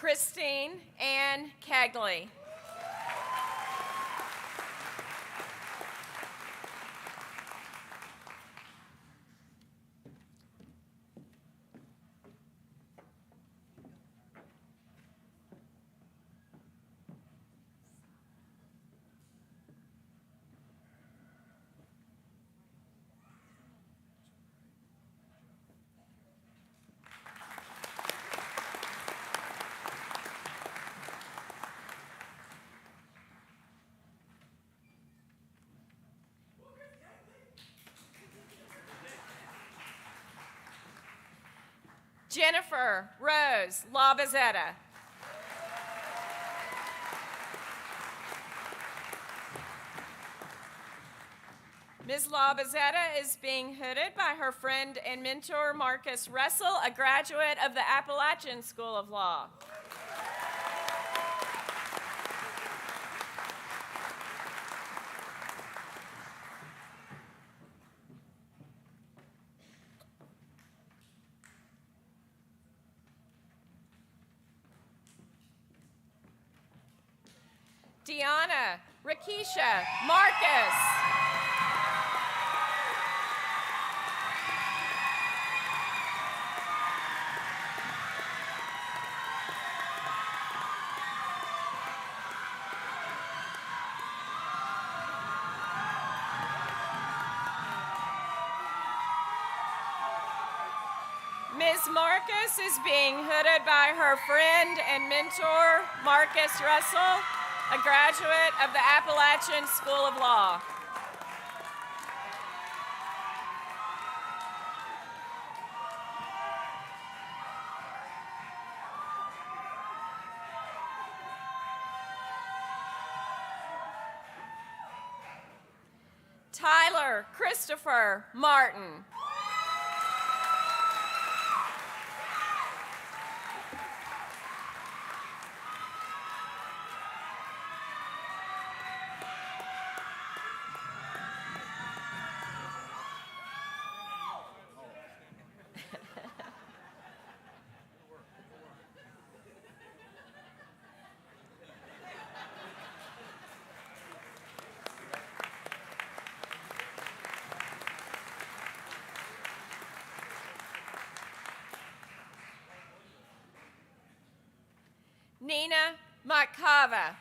Christine Ann Kegley. Jennifer Rose Labazetta. Ms. Labazetta is being hooded by her friend and mentor, Marcus Russell, a graduate of the Appalachian School of Law. Deanna Rakisha Marcus. Ms. Marcus is being hooded by her friend and mentor, Marcus Russell, a graduate of the Appalachian School of Law. Tyler Christopher Martin. Nina Makava.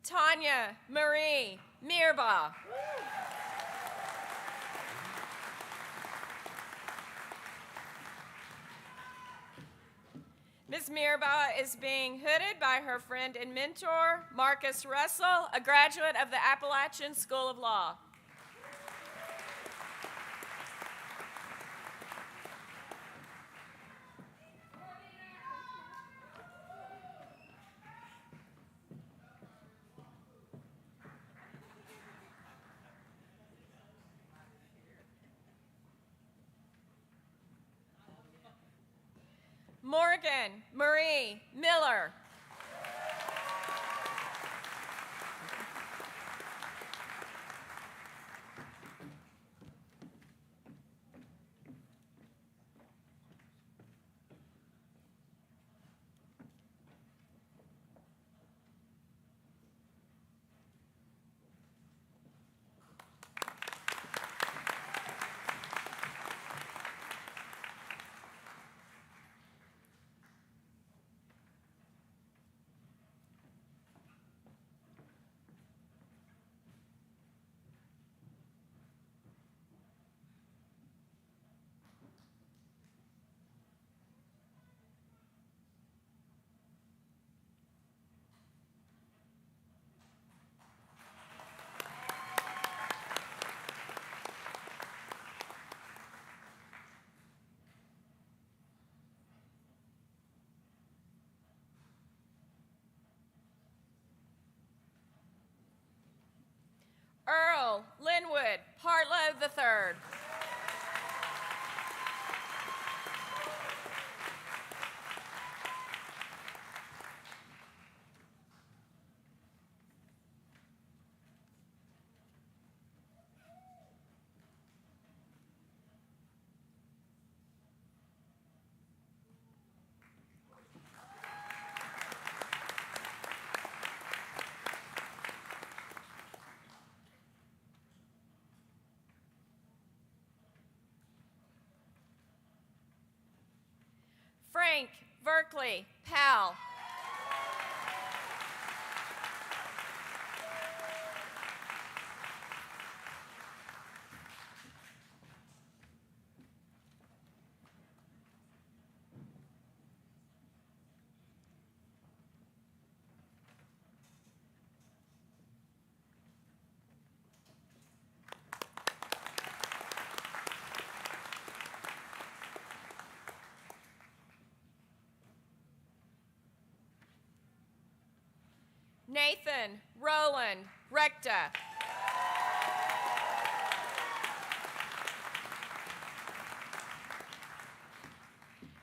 Tanya Marie Mirbaugh. Ms. Mirbaugh is being hooded by her friend and mentor, Marcus Russell, a graduate of the Appalachian School of Law. Morgan Marie Miller. Earl Linwood Partlow III. Frank Berkeley Powell. Nathan Roland Recta.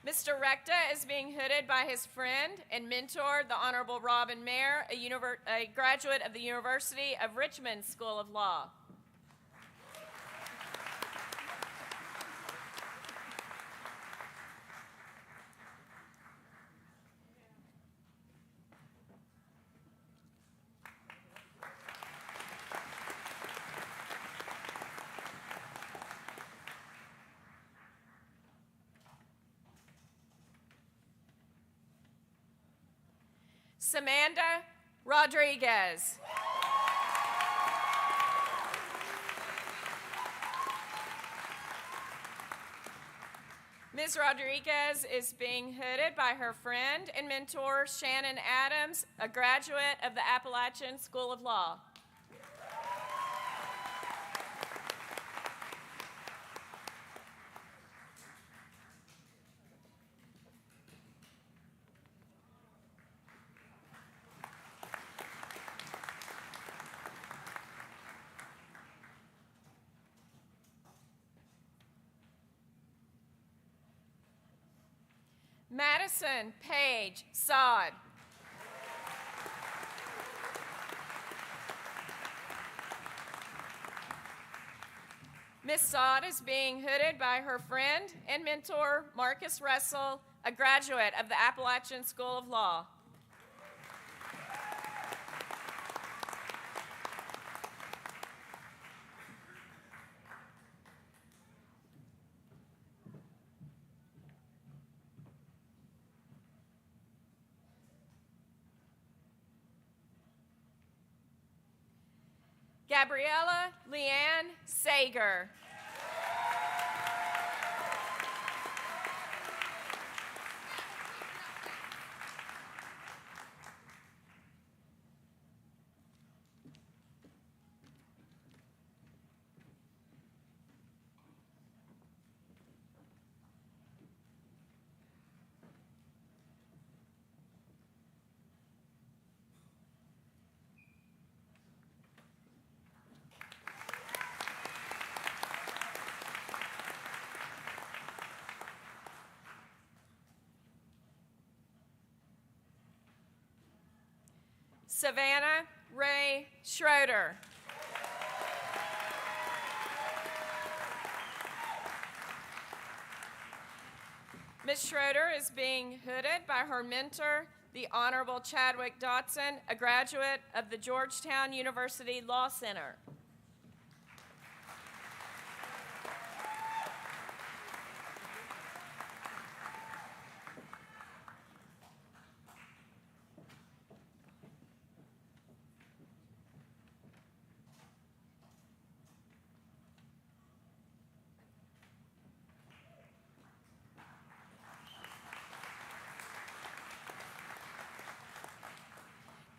Mr. Recta is being hooded by his friend and mentor, the Honorable Robin Mayer, a graduate of the University of Richmond School of Law. Samantha Rodriguez. Ms. Rodriguez is being hooded by her friend and mentor, Shannon Adams, a graduate of the Appalachian School of Law. Madison Page Sod. Miss Sod is being hooded by her friend and mentor, Marcus Russell, a graduate of the Appalachian School of Law. Gabriella Leanne Sager. Savannah Ray Schroeder. Ms. Schroeder is being hooded by her mentor, the Honorable Chadwick Dotson, a graduate of the Georgetown University Law Center.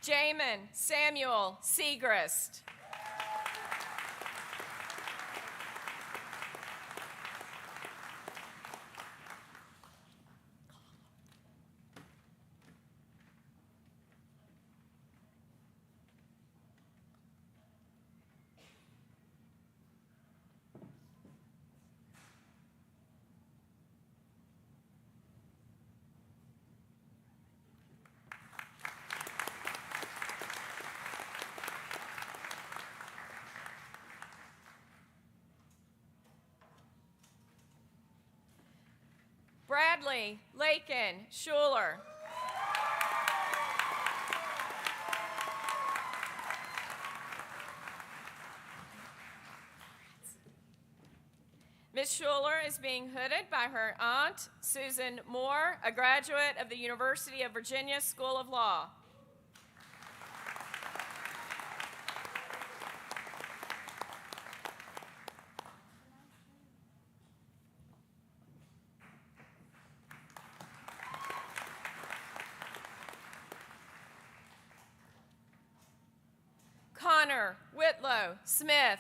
Jamin Samuel Segrist. Bradley Lakin Schuler. Ms. Schuler is being hooded by her aunt, Susan Moore, a graduate of the University of Virginia School of Law. Connor Whitlow Smith.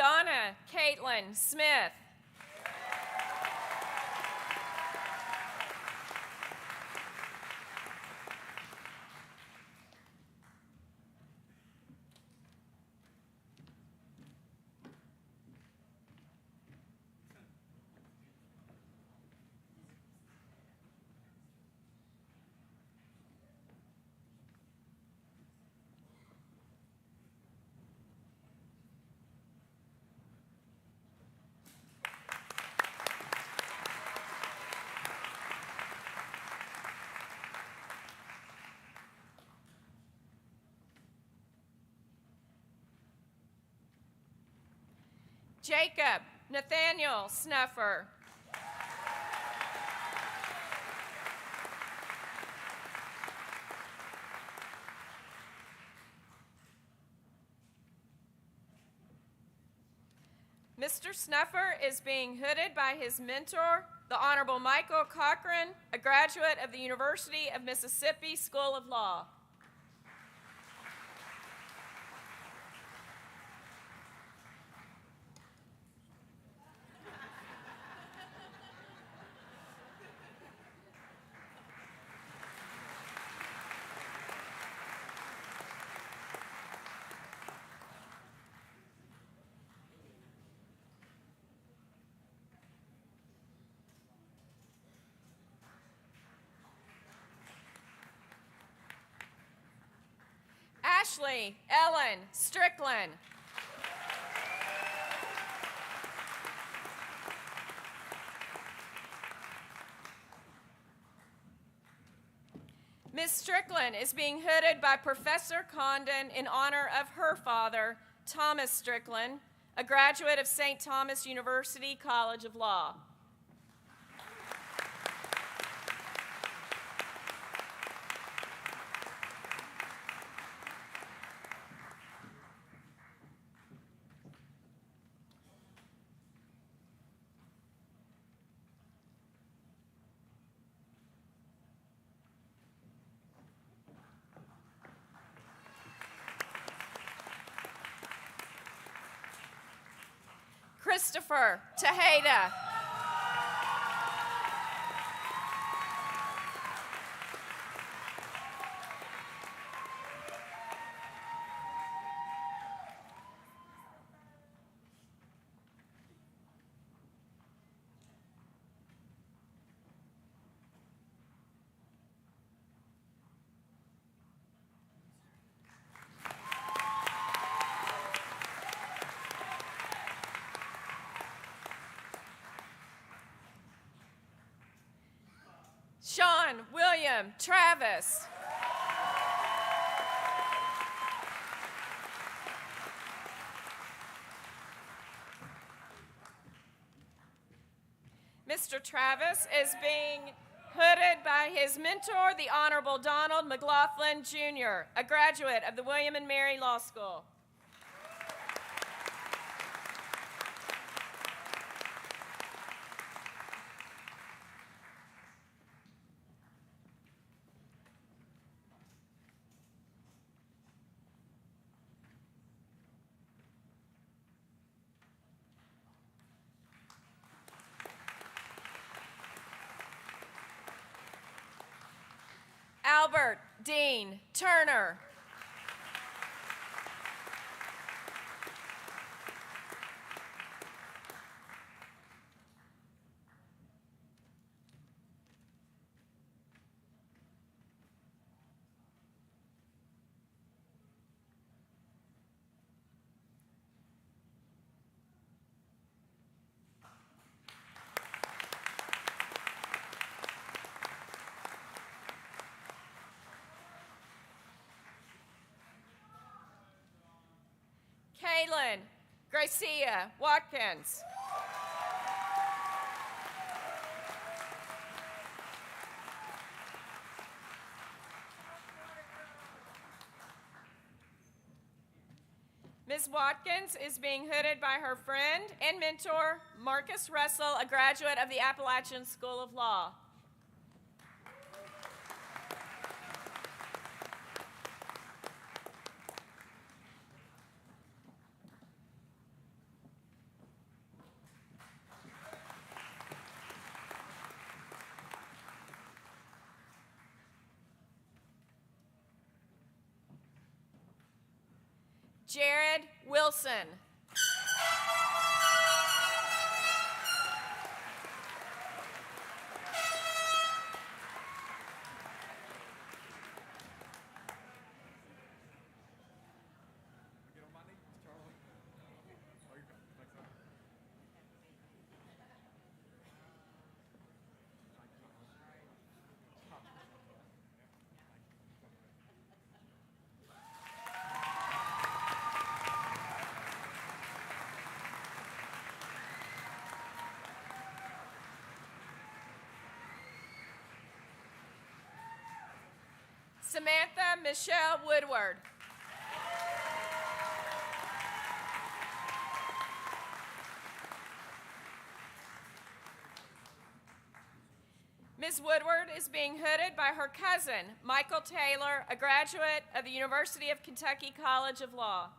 Donna Caitlin Smith. Jacob Nathaniel Snuffer. Mr. Snuffer is being hooded by his mentor, the Honorable Michael Cochran, a graduate of the University of Mississippi School of Law. Ashley Ellen Strickland. Ms. Strickland is being hooded by Professor Condon in honor of her father, Thomas Strickland, a graduate of St. Thomas University College of Law. Christopher Tejeda. Sean William Travis. Mr. Travis is being hooded by his mentor, the Honorable Donald McLaughlin, Jr., a graduate of the William and Mary Law School. Albert Dean Turner. Kaylin Gracia Watkins. Ms. Watkins is being hooded by her friend and mentor, Marcus Russell, a graduate of the Appalachian School of Law. Jared Wilson. Samantha Michelle Woodward. Ms. Woodward is being hooded by her cousin, Michael Taylor, a graduate of the University of Kentucky College of Law.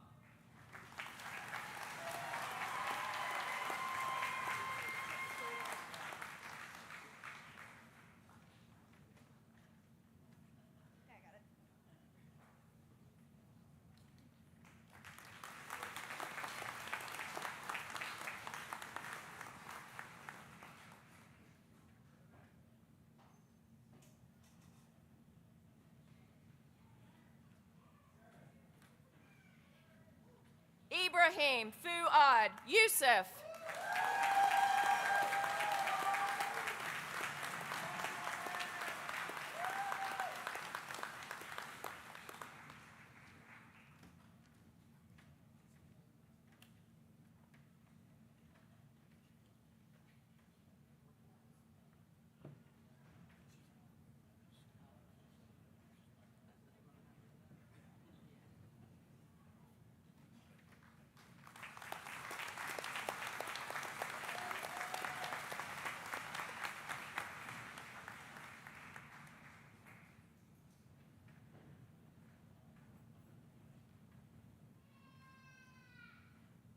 Ibrahim Fuad Yusuf.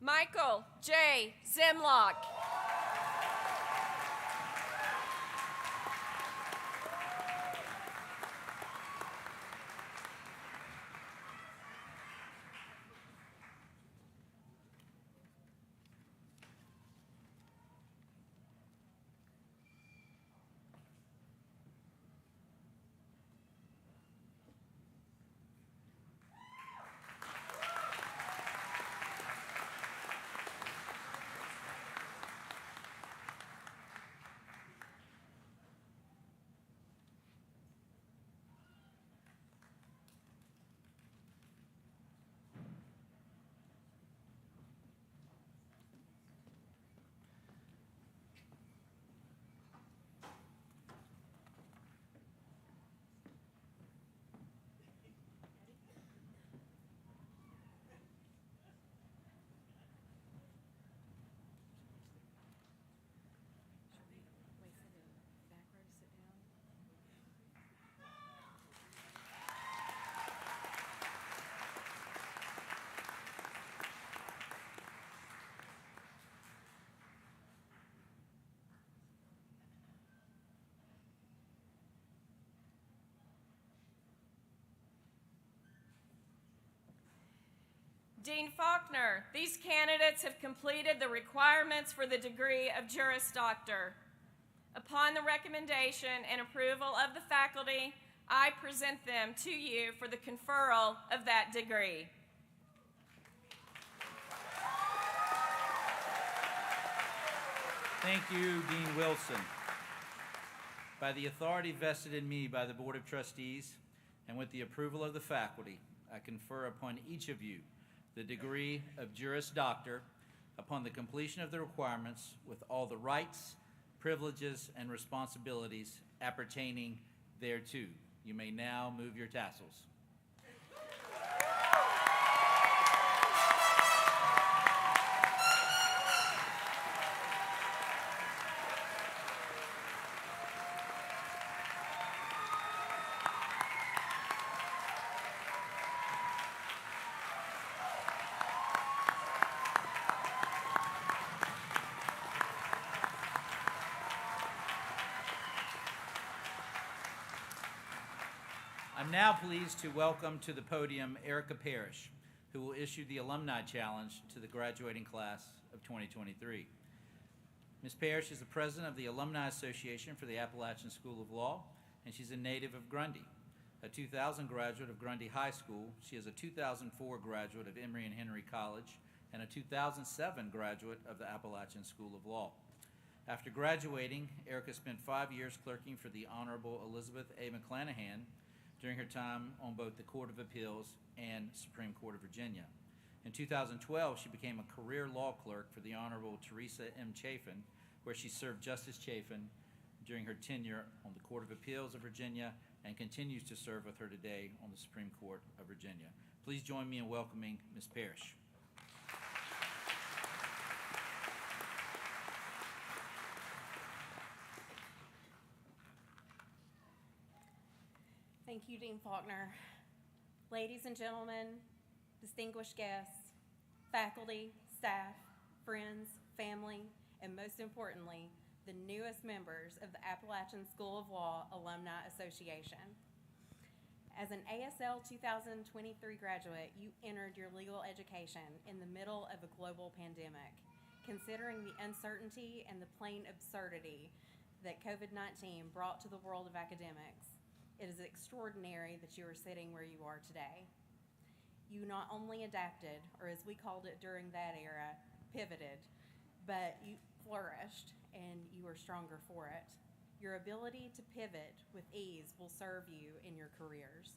Michael J. Zimlock. Dean Faulkner, these candidates have completed the requirements for the degree of Juris Doctor. Upon the recommendation and approval of the faculty, I present them to you for the conferral of that degree. Thank you, Dean Wilson. By the authority vested in me by the Board of Trustees and with the approval of the faculty, I confer upon each of you the degree of Juris Doctor upon the completion of the requirements with all the rights, privileges, and responsibilities appertaining thereto. You may now move your tassels. I'm now pleased to welcome to the podium Erica Parrish, who will issue the Alumni Challenge to the graduating class of 2023. Ms. Parrish is the president of the Alumni Association for the Appalachian School of Law, and she's a native of Grundy. A 2000 graduate of Grundy High School, she is a 2004 graduate of Emory and Henry College and a 2007 graduate of the Appalachian School of Law. After graduating, Erica spent 5 years clerking for the Honorable Elizabeth A. McClanahan during her time on both the Court of Appeals and Supreme Court of Virginia. In 2012, she became a career law clerk for the Honorable Teresa M. Chafin, where she served Justice Chafin during her tenure on the Court of Appeals of Virginia and continues to serve with her today on the Supreme Court of Virginia. Please join me in welcoming Ms. Parrish. Thank you, Dean Faulkner. Ladies and gentlemen, distinguished guests, faculty, staff, friends, family, and most importantly, the newest members of the Appalachian School of Law Alumni Association. As an ASL 2023 graduate, you entered your legal education in the middle of a global pandemic. Considering the uncertainty and the plain absurdity that COVID-19 brought to the world of academics, it is extraordinary that you are sitting where you are today. You not only adapted, or as we called it during that era, pivoted, but you flourished and you are stronger for it. Your ability to pivot with ease will serve you in your careers.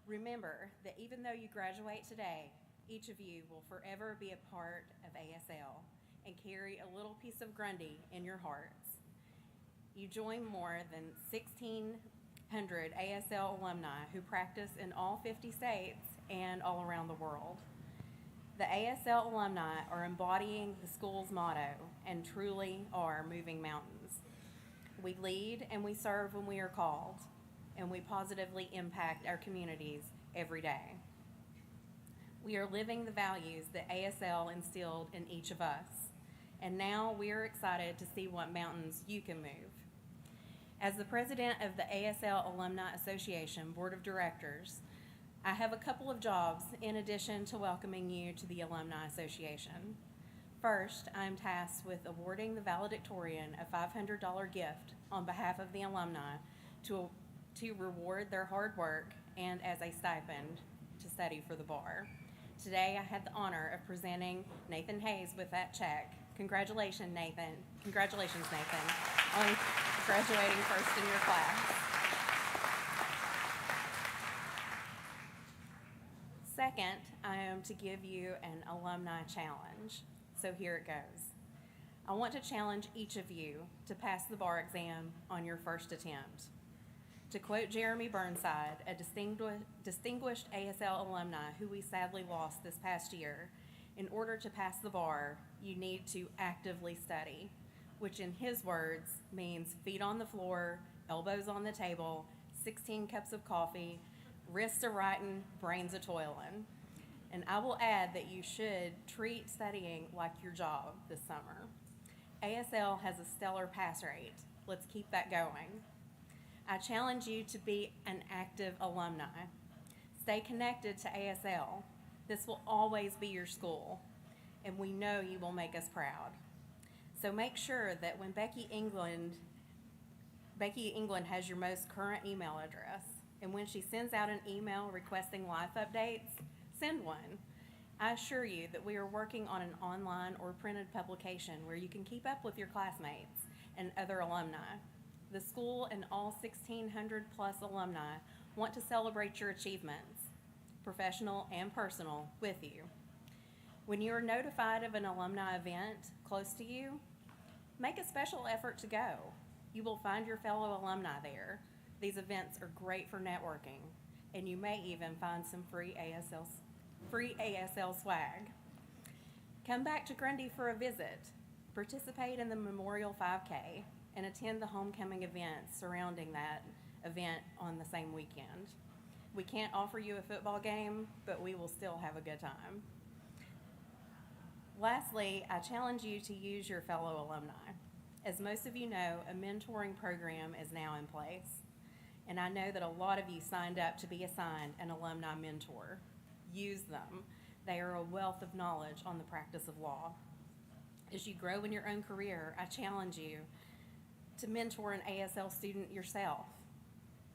Remember that even though you graduate today, each of you will forever be a part of ASL and carry a little piece of Grundy in your hearts. You join more than 1,600 ASL alumni who practice in all 50 states and all around the world. The ASL alumni are embodying the school's motto and truly are moving mountains. We lead and we serve when we are called, and we positively impact our communities every day. We are living the values that ASL instilled in each of us, and now we are excited to see what mountains you can move. As the president of the ASL Alumni Association Board of Directors, I have a couple of jobs in addition to welcoming you to the Alumni Association. First, I am tasked with awarding the valedictorian a $500 gift on behalf of the alumni to reward their hard work and as a stipend to study for the bar. Today, I had the honor of presenting Nathan Hayes with that check. Congratulations, Nathan, on graduating first in your class. Second, I am to give you an alumni challenge. So here it goes. I want to challenge each of you to pass the bar exam on your first attempt. To quote Jeremy Burnside, a distinguished ASL alumni who we sadly lost this past year, in order to pass the bar, you need to actively study, which in his words means feet on the floor, elbows on the table, 16 cups of coffee, wrists a writing, brains a toiling. And I will add that you should treat studying like your job this summer. ASL has a stellar pass rate. Let's keep that going. I challenge you to be an active alumni. Stay connected to ASL. This will always be your school, and we know you will make us proud. So make sure that when Becky England has your most current email address, and when she sends out an email requesting life updates, send one. I assure you that we are working on an online or printed publication where you can keep up with your classmates and other alumni. The school and all 1,600 plus alumni want to celebrate your achievements, professional and personal, with you. When you are notified of an alumni event close to you, make a special effort to go. You will find your fellow alumni there. These events are great for networking, and you may even find some free ASL swag. Come back to Grundy for a visit, participate in the Memorial 5K, and attend the homecoming events surrounding that event on the same weekend. We can't offer you a football game, but we will still have a good time. Lastly, I challenge you to use your fellow alumni. As most of you know, a mentoring program is now in place, and I know that a lot of you signed up to be assigned an alumni mentor. use them. They are a wealth of knowledge on the practice of law. As you grow in your own career, I challenge you to mentor an ASL student yourself.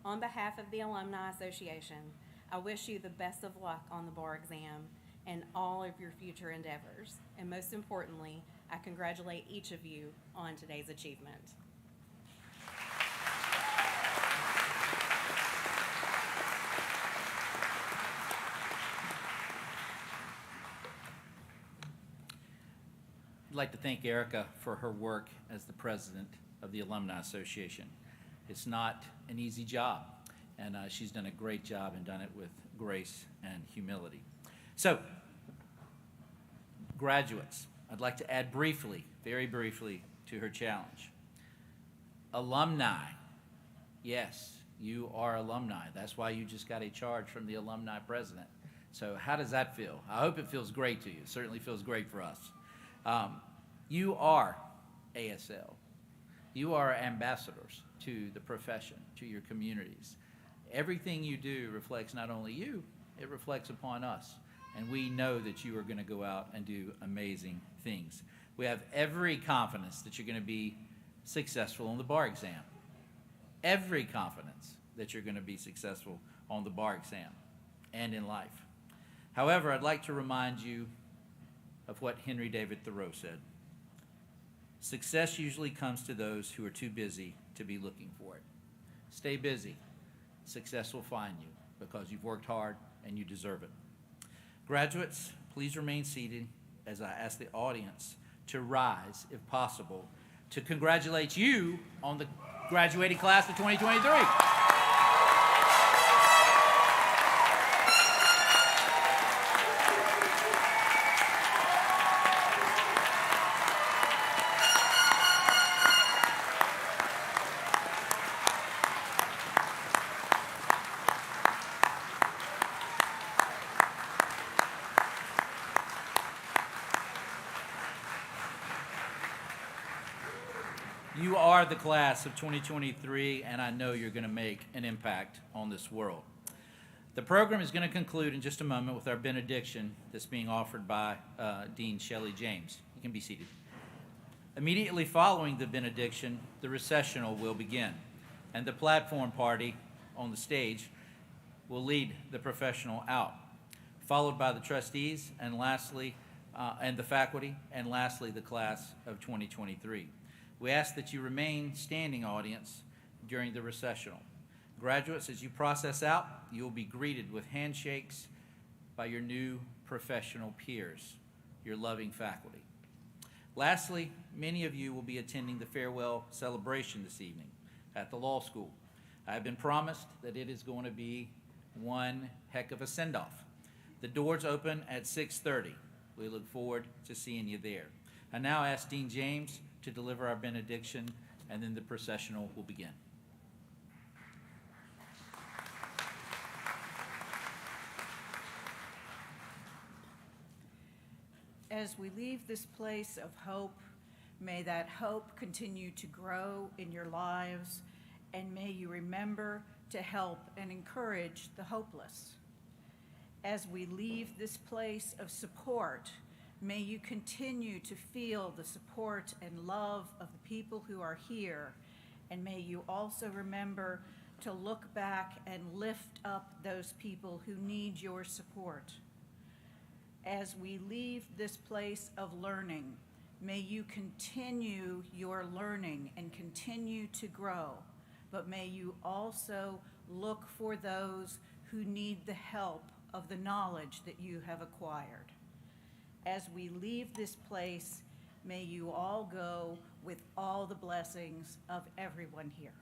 On behalf of the Alumni Association, I wish you the best of luck on the bar exam and all of your future endeavors. And most importantly, I congratulate each of you on today's achievement. I'd like to thank Erica for her work as the president of the Alumni Association. It's not an easy job, and she's done a great job and done it with grace and humility. So, graduates, I'd like to add briefly, very briefly, to her challenge. Alumni, yes, you are alumni. That's why you just got a charge from the alumni president. So how does that feel? I hope it feels great to you. It certainly feels great for us. You are ASL. You are ambassadors to the profession, to your communities. Everything you do reflects not only you, it reflects upon us. And we know that you are going to go out and do amazing things. We have every confidence that you're going to be successful on the bar exam. Every confidence that you're going to be successful on the bar exam and in life. However, I'd like to remind you of what Henry David Thoreau said. Success usually comes to those who are too busy to be looking for it. Stay busy. Success will find you because you've worked hard and you deserve it. Graduates, please remain seated as I ask the audience to rise, if possible, to congratulate you on the graduating class of 2023. You are the class of 2023, and I know you're going to make an impact on this world. The program is going to conclude in just a moment with our benediction that's being offered by Dean Shelley James. You can be seated. Immediately following the benediction, the recessional will begin, and the platform party on the stage will lead the professional out, followed by the trustees, and lastly, and the faculty, and lastly, the class of 2023. We ask that you remain standing, audience, during the recessional. Graduates, as you process out, you will be greeted with handshakes by your new professional peers, your loving faculty. Lastly, many of you will be attending the farewell celebration this evening at the law school. I have been promised that it is going to be one heck of a send-off. The doors open at 6:30. We look forward to seeing you there. I now ask Dean James to deliver our benediction, and then the processional will begin. As we leave this place of hope, may that hope continue to grow in your lives, and may you remember to help and encourage the hopeless. As we leave this place of support, may you continue to feel the support and love of the people who are here, and may you also remember to look back and lift up those people who need your support. As we leave this place of learning, may you continue your learning and continue to grow, but may you also look for those who need the help of the knowledge that you have acquired. As we leave this place, may you all go with all the blessings of everyone here.